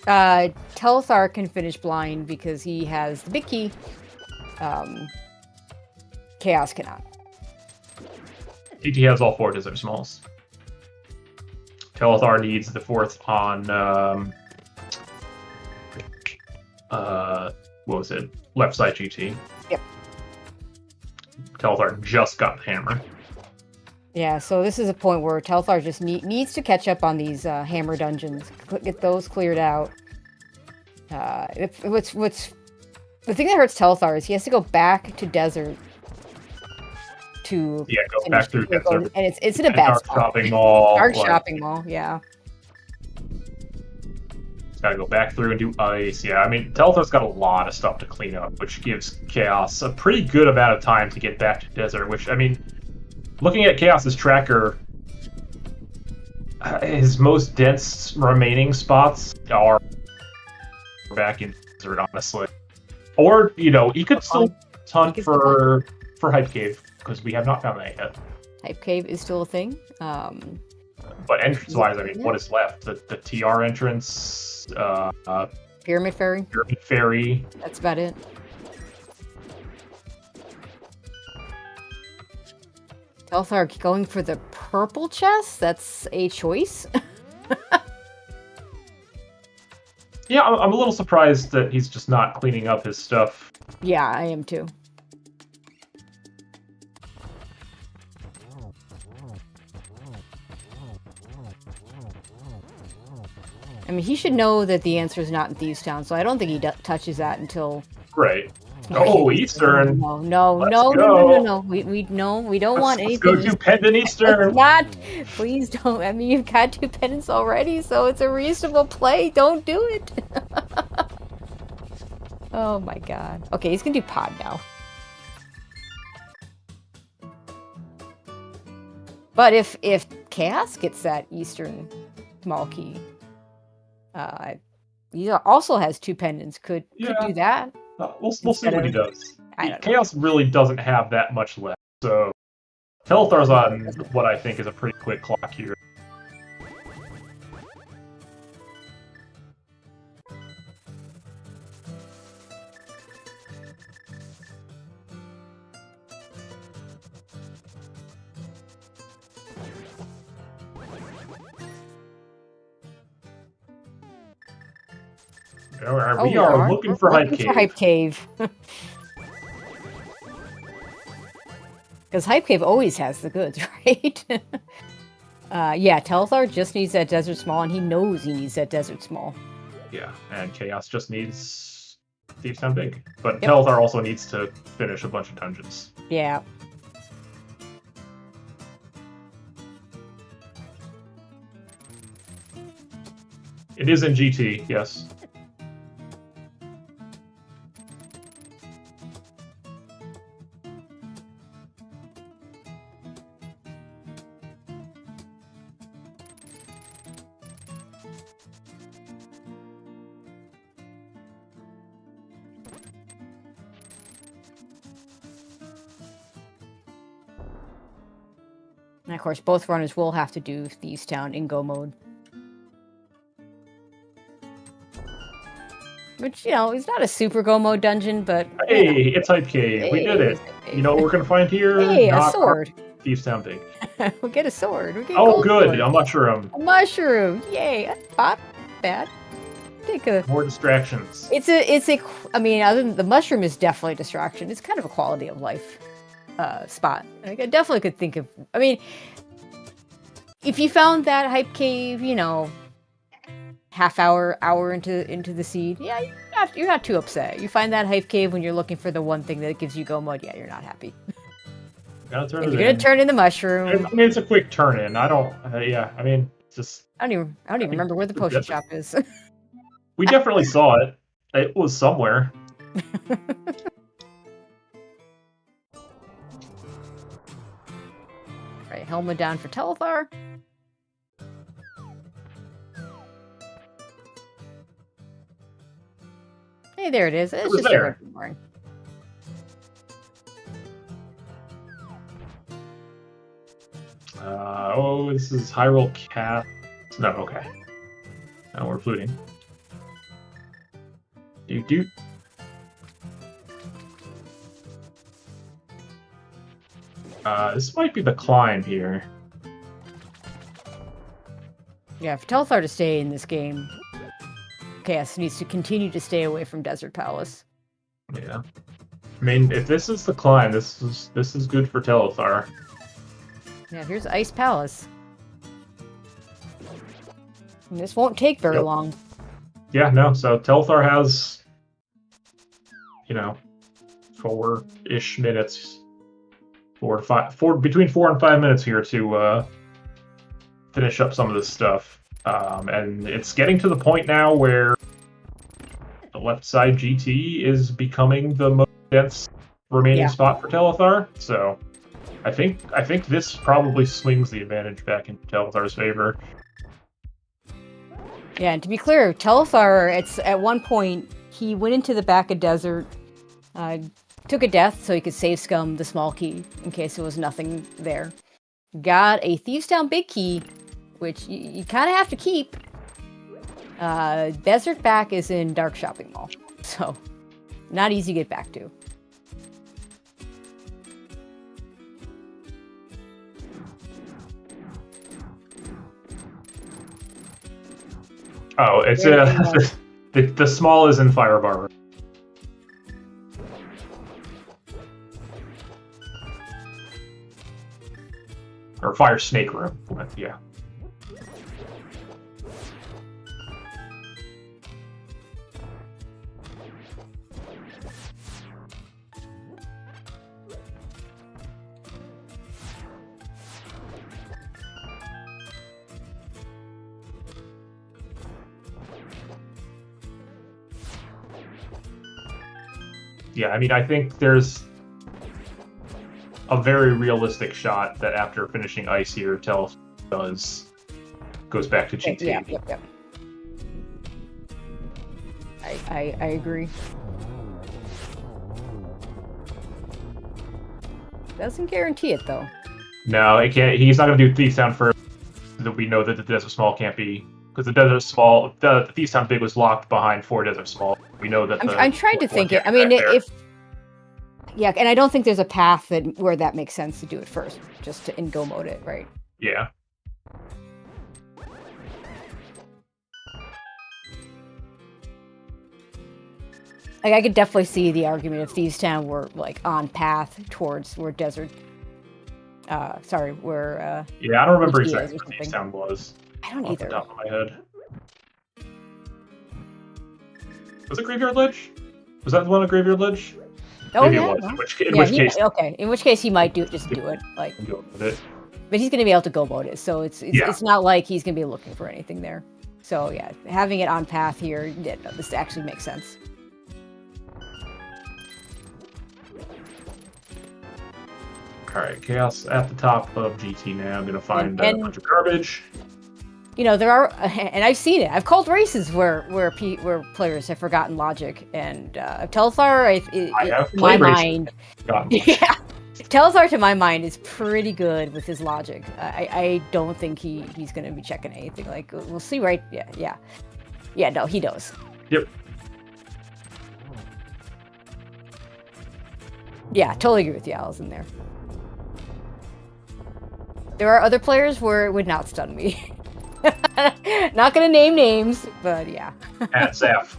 Telethar can finish blind because he has the big key. Chaos cannot. TT has all 4 Desert Smalls. Telethar needs the 4th on what was it? Left side GT. Yep. Telethar just got the hammer. Yeah, so this is a point where Telethar just needs to catch up on these hammer dungeons, get those cleared out. What's the thing that hurts Telethar is he has to go back to Desert to go back through Desert, and it's in a bad spot. Shopping mall. Shopping mall, yeah. He's got to go back through and do ice. Yeah, I mean, Telethar's got a lot of stuff to clean up, which gives Chaos a pretty good amount of time to get back to Desert. Which, I mean, looking at Chaos's tracker, his most dense remaining spots are back in Desert, honestly. Or, he could still hunt for Hype Cave, because we have not found that yet. Hype Cave is still a thing. But entrance-wise, I mean, what is left? The TR entrance, Pyramid Ferry. Pyramid Ferry. That's about it. Telethar going for the purple chest? That's a choice. Yeah, I'm a little surprised that he's just not cleaning up his stuff. Yeah, I am too. I mean, he should know that the answer is not in Thieves Town, so I don't think he touches that until... Right. Oh, Eastern. No. We don't want anything. Let's go to Pendant Eastern. Not. Please don't. I mean, you've got 2 pendants already, so it's a reasonable play. Don't do it. Oh my god. Okay, he's gonna do pod now. But if Chaos gets that Eastern small key, he also has 2 pendants. Could do that. We'll see what he does. Chaos really doesn't have that much left, so Telethar's on what I think is a pretty quick clock here. We are looking for Hype Cave. Hype Cave. Because Hype Cave always has the goods, right? Yeah, Telethar just needs that Desert Small, and he knows he needs that Desert Small. Yeah, and Chaos just needs Thieves Town Big. But Telethar also needs to finish a bunch of dungeons. Yeah. It is in GT, yes. And of course, both runners will have to do Thieves Town in Go mode. Which, you know, is not a super Go mode dungeon, but... Hey, it's Hype Cave. We did it. You know what we're going to find here? Hey, a sword. Thieves Town Big. We'll get a sword. We'll get oh, good. Sword. A mushroom. A mushroom. Yay. That's not bad. Take a... More distractions. I mean, other than the mushroom is definitely a distraction. It's kind of a quality of life spot. Like, I definitely could think of... I mean, if you found that Hype Cave, you know, half hour into the seed, yeah, you're not too upset. You find that Hype Cave when you're looking for the one thing that gives you Go mode, yeah, you're not happy. Gotta turn you're gonna turn in the mushroom. I mean, it's a quick turn in. I don't. Yeah, I mean, just. I don't even remember where the potion shop is. We definitely saw it. It was somewhere. Alright, helmet down for Telethar. Hey, there it is. It's just there. Boring. Oh, this is Hyrule Cat. No, okay. Now we're fluting. Do. This might be the climb here. Yeah, for Telethar to stay in this game, Chaos needs to continue to stay away from Desert Palace. Yeah. I mean, if this is the climb, this is good for Telethar. Yeah, here's Ice Palace. And this won't take very long. Yeah, no, so Telethar has, you know, 4-ish minutes. Between 4 and 5 minutes here to finish up some of this stuff. And it's getting to the point now where the left side GT is becoming the most dense remaining spot for Telethar. So I think this probably swings the advantage back into Telethar's favor. Yeah, and to be clear, Telethar, at one point, he went into the back of desert, took a death so he could save scum the small key in case there was nothing there. Got a Thieves Town big key, which you kind of have to keep. Desert back is in Dark Shopping Mall, so not easy to get back to. Oh, it's the small is in Fire Bar. Or Fire Snake Room, yeah. Yeah, I mean, I think there's a very realistic shot that after finishing Ice here, goes back to GT. Yeah. I agree. Doesn't guarantee it though. No, it can't. He's not going to do Thieves Town first. That we know that the Desert Small can't be, because the Desert Small, the Thieves Town Big was locked behind 4 Desert Small. We know that. I'm trying to think it. I mean, yeah, and I don't think there's a path where that makes sense to do it first, just to in go mode it, right? Yeah. Like, I could definitely see the argument if Thieves Town were like on path towards where Desert. Where. Yeah, I don't remember GTA exactly what Thieves Town was. I don't off either. the top of my head. Was it Graveyard Ledge? Was that the one at Graveyard Ledge? Oh, Maybe yeah. it was. In which case, okay. In which case, he might do it. Just do it. Like, go with it. but he's gonna be able to go mode it, so it's not like he's gonna be looking for anything there. So yeah, having it on path here, yeah, no, this actually makes sense. Alright, Chaos at the top of GT now. I'm gonna find a bunch of garbage. You know, there are, and I've seen it. I've called races where players have forgotten logic, and Telethar, I have to my played races. mind, yeah, Telethar to my mind is pretty good with his logic. I don't think he's gonna be checking anything. Like, we'll see, right? Yeah. No, he knows. Yep. Yeah, totally agree with you, Allison. There are other players where it would not stun me. Not gonna name names, but yeah. At Zaf.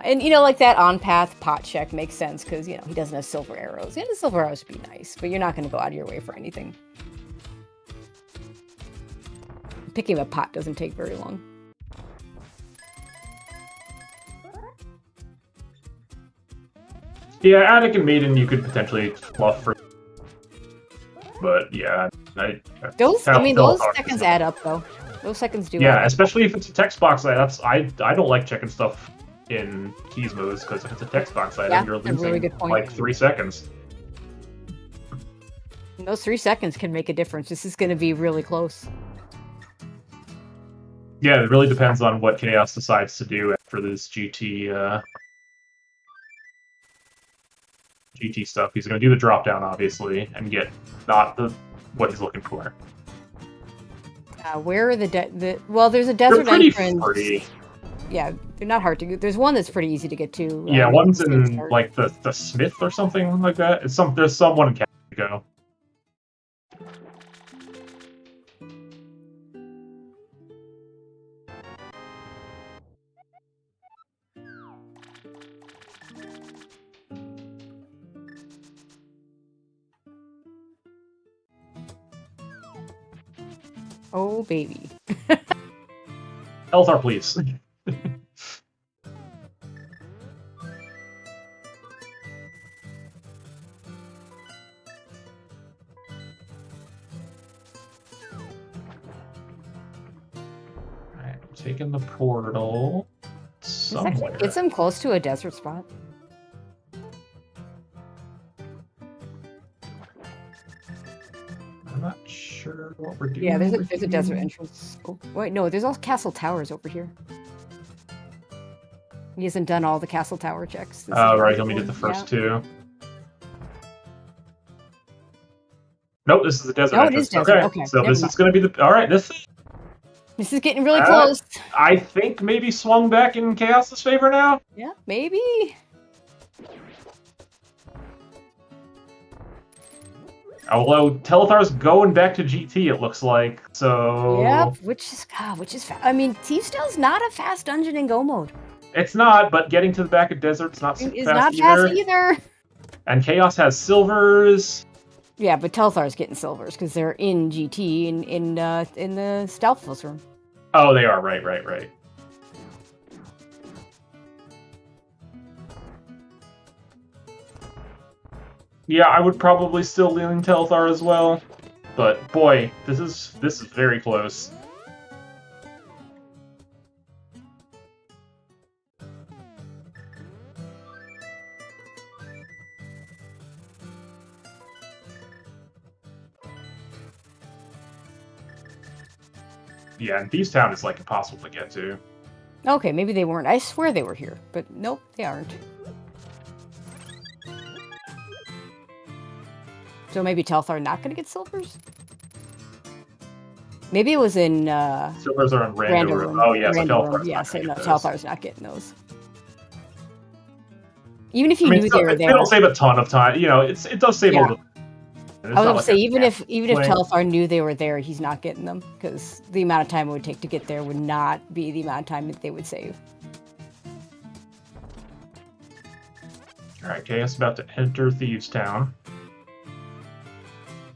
And you know, like that on-path pot check makes sense because he doesn't have silver arrows. Yeah, the silver arrows would be nice, but you're not gonna go out of your way for anything. Picking a pot doesn't take very long. Yeah, Attic and Maiden you could potentially fluff for, but yeah, those seconds add up though. Those seconds do. Yeah, especially if it's a text box item. I don't like checking stuff in keys moves because if it's a text box item, you're losing really good point. like 3 seconds. And those 3 seconds can make a difference. This is going to be really close. Yeah, it really depends on what Chaos decides to do after this GT stuff. He's going to do the drop down, obviously, and get not what he's looking for. Where are well, there's a desert They're pretty entrance. Free. Yeah, they're not hard to get. There's one that's pretty easy to get to. Yeah, one's in like the Smith or something like that. There's someone in Canada to go. Oh, baby. Telethar, please. Alright, taking the portal somewhere. Gets him close to a desert spot. I'm not sure what we're doing. Yeah, there's a desert entrance. Oh, wait, no, there's all castle towers over here. He hasn't done all the castle tower checks. Oh, right, he'll need the first two. Nope, this is the desert entrance. It is desert. Okay, so this is going to be the... Alright, this is getting really close. I think maybe swung back in Chaos's favor now? Yeah, maybe. Although Telethar's going back to GT, it looks like. So yep, which is I mean, Thieves Town's not a fast dungeon in go mode. It's not, but getting to the back of desert's not so fast either. And Chaos has silvers. Yeah, but Telethar's getting silvers because they're in GT in the Stealthful's room. Oh, they are right. Yeah, I would probably still lean Telethar as well, but boy, this is very close. Yeah, and Thieves Town is like impossible to get to. Okay, maybe they weren't. I swear they were here, but nope, they aren't. So maybe Telethar not going to get silvers? Maybe it was in Silvers are in random room. Oh yeah, so Telethar. Yeah, so no, Telthar's not getting those. Even if you I mean, knew they were there, it'll save a ton of time. You know, it does save a little. I was gonna say even if Telethar knew they were there, he's not getting them because the amount of time it would take to get there would not be the amount of time that they would save. All right, Chaos about to enter Thieves Town.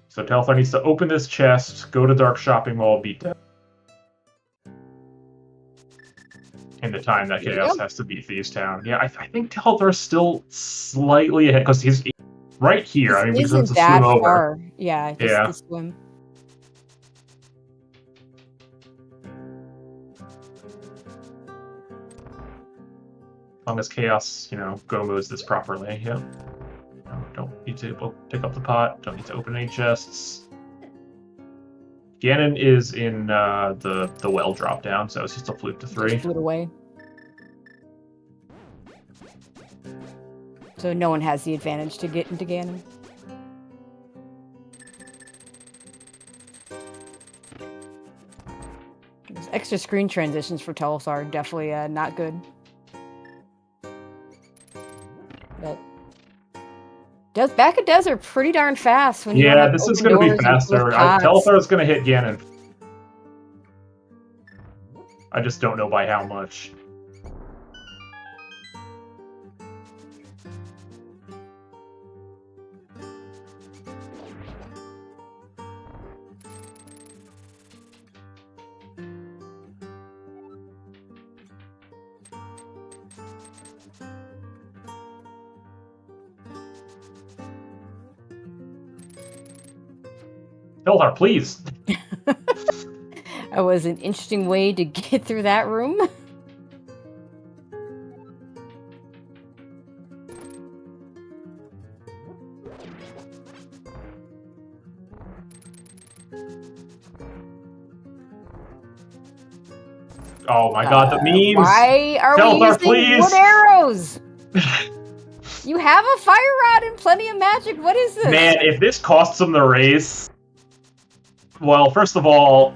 So Telethar needs to open this chest, go to Dark Shopping Mall, beat them. In the time that Chaos has to beat Thieves Town. Yeah, I think Telthar's still slightly ahead because he's right here. I mean, because it's a swim over. Yeah, the swim. As long as Chaos, go moves this properly. Yep. Don't need to pick up the pot. Don't need to open any chests. Ganon is in the well drop down, so it's just a flute to 3. Just flute away. So no one has the advantage to get into Ganon. Those extra screen transitions for Telethar are definitely not good. But back at Desert pretty darn fast. When this is going to be faster. Telethar is going to hit Ganon. I just don't know by how much. Telethar, please. That was an interesting way to get through that room. Oh my god, the memes! Why are Telethar, we using wood arrows? You have a fire rod and plenty of magic. What is this? Man, if this costs him the race... Well, first of all,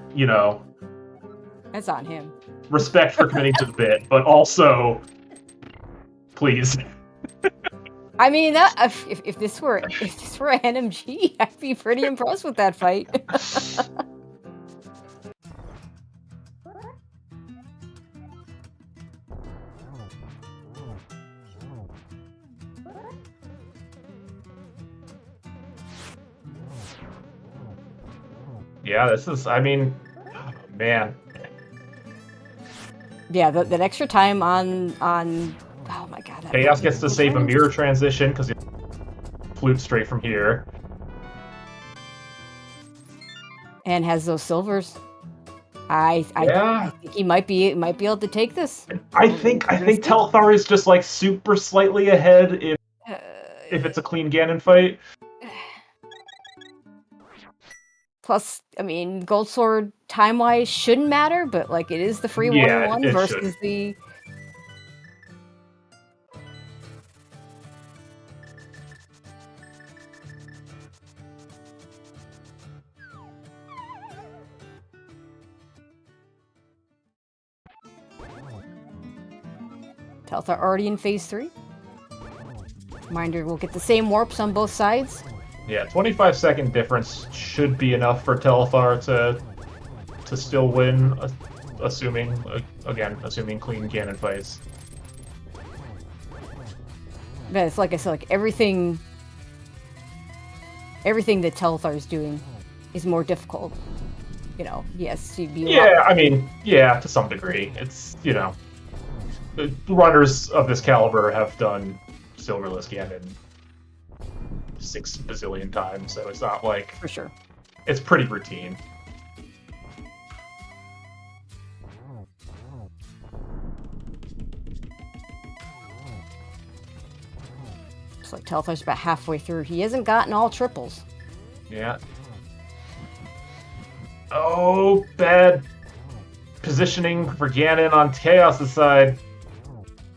that's on him. Respect for committing to the bit, but also, please. I mean, if this were an NMG, I'd be pretty impressed with that fight. Yeah, this is, man. Yeah, that extra time on oh my god. Chaos gets to save a mirror transition because he flutes straight from here. And has those silvers. I think he might be able to take this. I think Telethar is just like super slightly ahead if it's a clean Ganon fight. Plus, Gold Sword time-wise shouldn't matter, but like it is the free 1-on-1 versus the. Telethar already in phase 3. Reminder, we'll get the same warps on both sides. Yeah, 25-second difference should be enough for Telethar to still win, assuming clean Ganon fights. But it's like I said, like everything that Telethar is doing is more difficult. Yes, he'd be. Yeah, to some degree. It's the runners of this caliber have done Silverless Ganon 6 bazillion times, so it's not like... For sure. It's pretty routine. It's like Telethar's about halfway through. He hasn't gotten all triples. Yeah. Oh, bad positioning for Ganon on Chaos' side.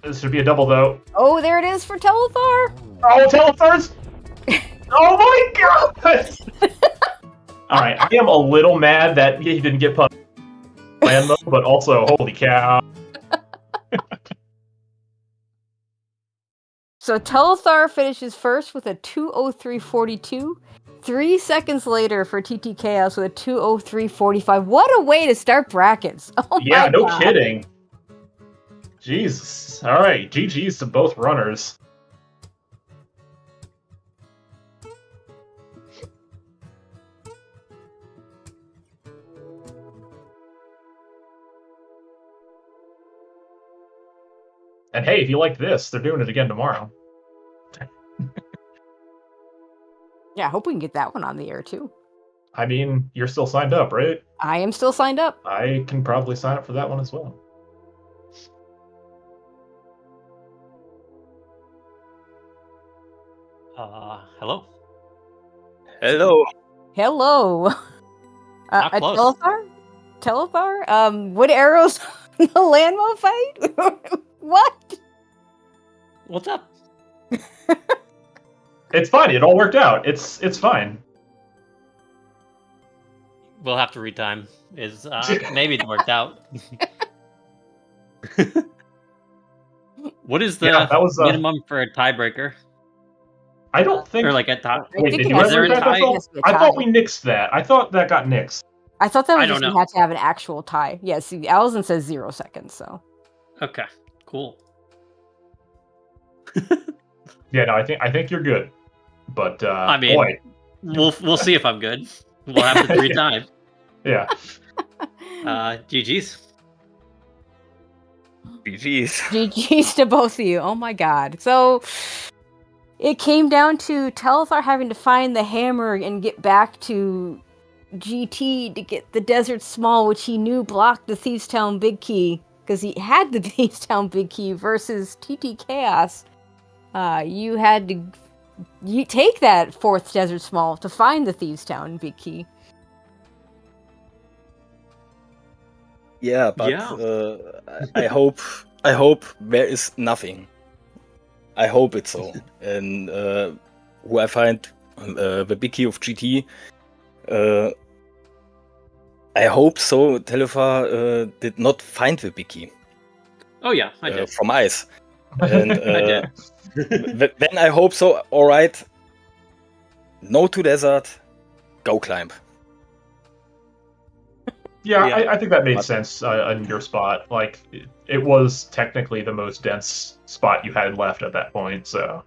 This should be a double, though. Oh, there it is for Telethar! Oh, Telethar's... No, Oh my god! All right, I am a little mad that he didn't get put land mode, but also, holy cow! So Telethar finishes first with a 2:03.42. 3 seconds later for TT Chaos with a 2:03.45. What a way to start brackets! Oh Yeah, my no God. kidding. Jesus. All right, GG's to both runners. And hey, if you liked this, they're doing it again tomorrow. Yeah, I hope we can get that one on the air too. I mean, you're still signed up, right? I am still signed up. I can probably sign up for that one as well. Hello. Hello. Hello. Not close. Telethar? Wood arrows on the Landmo fight? What? What's up? It's fine. It all worked out. It's fine. We'll have to retime. Maybe it worked out. What is the that was, minimum for a tiebreaker? I don't think. Or like a tie? Wait, did you is there ever a have tie? that? I thought we nixed that. I thought that got nixed. I thought that was I don't just you know. had to have an actual tie. Yeah, see, Allison says 0 seconds, so. Okay, cool. Yeah, no, I think you're good. But I mean, boy, we'll see if I'm good. We'll have to retime. yeah. GG's. GG's. GG's to both of you. Oh my God. So it came down to Telethar having to find the hammer and get back to GT to get the Desert Small, which he knew blocked the Thieves Town Big Key because he had the Thieves Town Big Key versus TT Chaos. You had to take that 4th Desert Small to find the Thieves Town Big Key. Yeah, but Yeah. I hope there is nothing. I hope it's so. And who I find the big key of GT. I hope so. Telethar did not find the big key. Oh yeah, I did. From ice. And I did. then I hope so. All right. No to desert. Go climb. Yeah, Yeah. I think that made But- sense in your spot. Like, it was technically the most dense spot you had left at that point, so.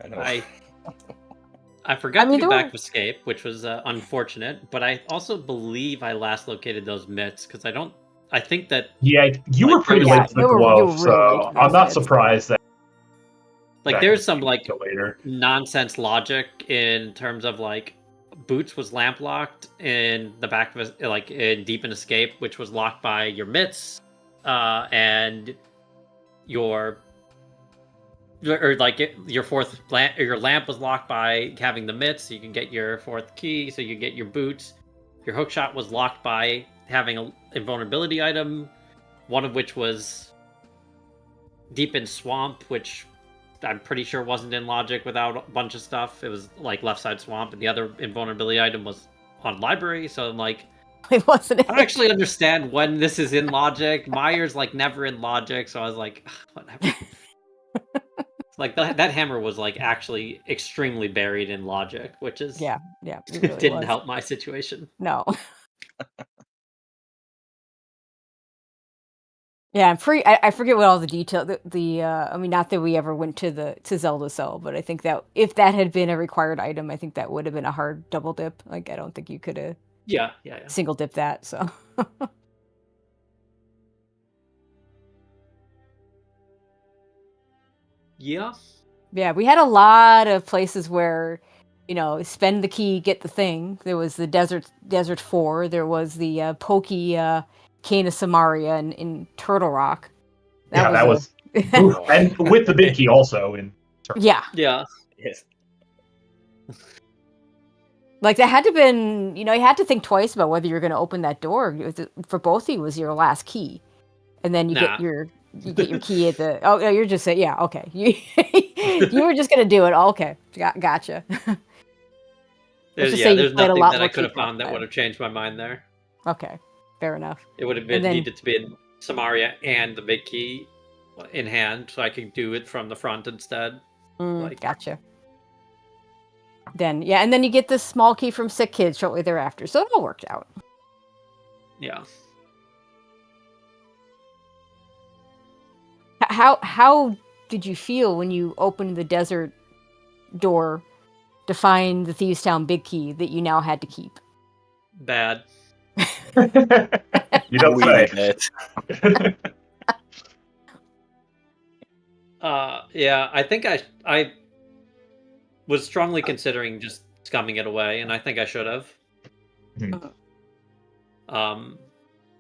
I know. I forgot I mean, to get there back were- with escape, which was unfortunate. But I also believe I last located those mitts because I think that Yeah, you Like, were pretty yeah, late to the you were glove, really late so to I'm not those surprised that. like that there's some continued like till later. nonsense logic in terms of like Boots was lamp locked in the back of like in Deep in Escape, which was locked by your mitts, and your fourth lamp, or your lamp was locked by having the mitts, so you can get your 4th key, so you get your boots. Your hookshot was locked by having an invulnerability item, one of which was Deep in Swamp, which I'm pretty sure wasn't in logic without a bunch of stuff. It was like left side swamp, and the other invulnerability item was on library. So I'm like, It wasn't. I don't actually understand when this is in logic. Myers like never in logic, so I was like, whatever. Like that hammer was like actually extremely buried in logic, which is Yeah, it really didn't was. help my situation. No. Yeah, I forget what all the detail. I mean, not that we ever went to Zelda Cell, but I think that if that had been a required item, I think that would have been a hard double dip. Like, I don't think you could have Yeah. single dip that. So. Yeah. Yeah, we had a lot of places where, spend the key, get the thing. There was the Desert 4. There was the Pokey Cane of Samaria in Turtle Rock. That was oof, and with the big key also in. Yeah. Yeah. Yes. Like, that had to been, you had to think twice about whether you're going to open that door. For both of you, was your last key. And then you get your key at the. Oh, no, you're just saying, yeah, okay. You were just gonna do it. Okay, gotcha. There's just say you there's played a nothing lot that more I could have Kingdom found that Hearts. would have changed my mind there. Okay, fair enough. It would have And then- needed to be in Samaria and the big key in hand, so I could do it from the front instead. Gotcha. Then and then you get this small key from Sick Kids shortly thereafter, so it all worked out. Yeah. How did you feel when you opened the desert door to find the Thieves' Town big key that you now had to keep? Bad. You don't say. That. Yeah, I think I was strongly considering just scumming it away, and I think I should have.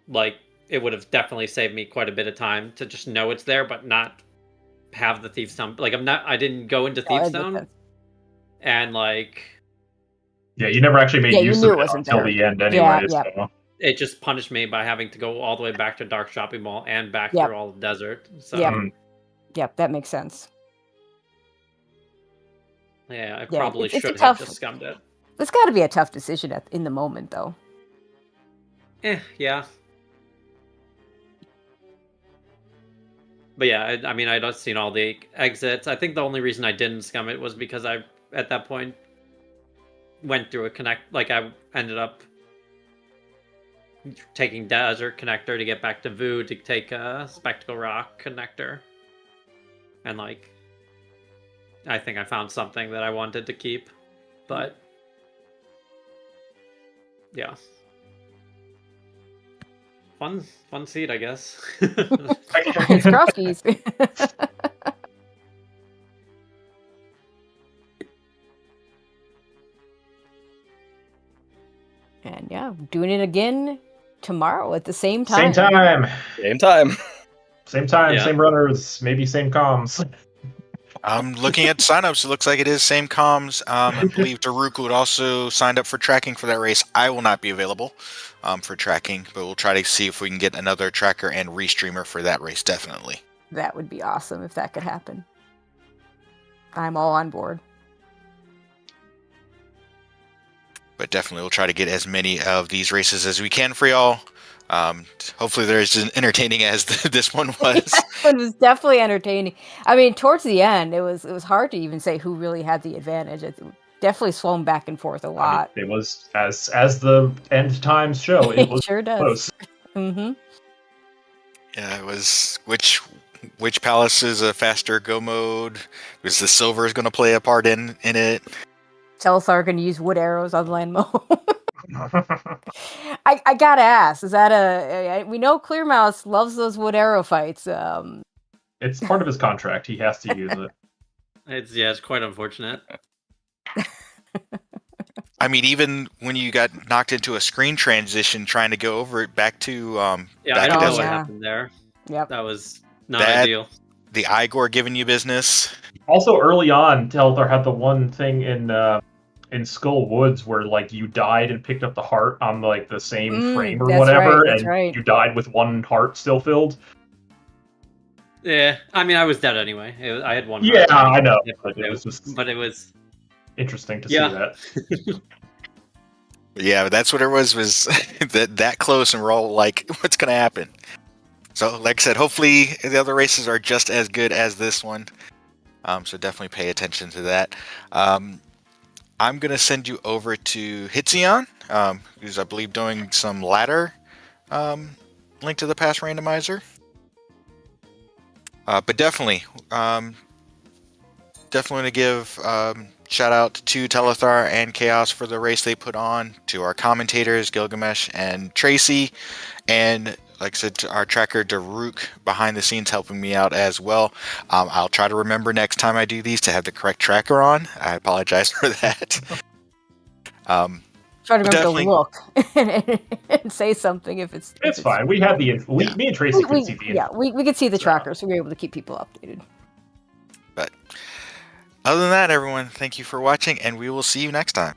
Like, it would have definitely saved me quite a bit of time to just know it's there, but not have the Thieves' Town. Like, I didn't go into Thieves' Town, and like, Yeah, you never actually made use of it wasn't until there. the end, anyway. Yeah. So. it just punished me by having to go all the way back to Dark Shopping Mall and back Yep. through all the desert. So Yep, that makes sense. yeah, I Yeah, probably it's a should tough- have just scummed it. It's got to be a tough decision in the moment, though. Yeah. But yeah, I mean, I'd seen all the exits. I think the only reason I didn't scum it was because I, at that point, went through a connect. Like, I ended up taking Desert Connector to get back to Vu to take a Spectacle Rock Connector. And, like, I think I found something that I wanted to keep. But, yeah. Fun seed, I guess. It's Crosskeys. And yeah, doing it again tomorrow at the same time. Same time. Same time. Same time, Yeah. same runners, maybe same comms. I'm looking at signups. It looks like it is same comms. I believe Daruku would also signed up for tracking for that race. I will not be available for tracking, but we'll try to see if we can get another tracker and restreamer for that race, definitely. That would be awesome if that could happen. I'm all on board. But definitely we'll try to get as many of these races as we can for y'all. Hopefully they're as entertaining as this one was. It was definitely entertaining. I mean, towards the end, it was hard to even say who really had the advantage. It definitely swung back and forth a lot. I mean, it was as the end times show. It was sure does. close. Mm-hmm. Yeah, it was which palace is a faster go mode? Was the silver going to play a part in it? Telethar going to use wood arrows on Landmo. I gotta ask, is that we know Clearmouse loves those wood arrow fights. It's part of his contract. He has to use it. It's quite unfortunate. I mean, even when you got knocked into a screen transition trying to go over it back to I back don't to know what Desert, happened there. Yep. That was not That- ideal. the Igor giving you business. Also, early on, Telethar had the one thing in Skull Woods where like you died and picked up the heart on like the same frame or that's whatever, right, that's and right. you died with one heart still filled. Yeah, I mean, I was dead anyway. I had one. Yeah, heart. I know, Yeah, but it was just But it was. interesting to Yeah. see that. Yeah, but that's what it was that close, and we're all like, what's going to happen? So, like I said, hopefully the other races are just as good as this one. So definitely pay attention to that. I'm going to send you over to Hitzion, who's, I believe, doing some ladder Link to the Past randomizer. But definitely want to give shout out to Telethar and Chaos for the race they put on, to our commentators, Gilgamesh and Tracy, and like I said, to our tracker, Daruk, behind the scenes helping me out as well. I'll try to remember next time I do these to have the correct tracker on. I apologize for that. Try to remember definitely- to look and say something if it's. It's fine. We had the me and Tracy could see the we could see the So- tracker, so we were able to keep people updated. But other than that, everyone, thank you for watching, and we will see you next time.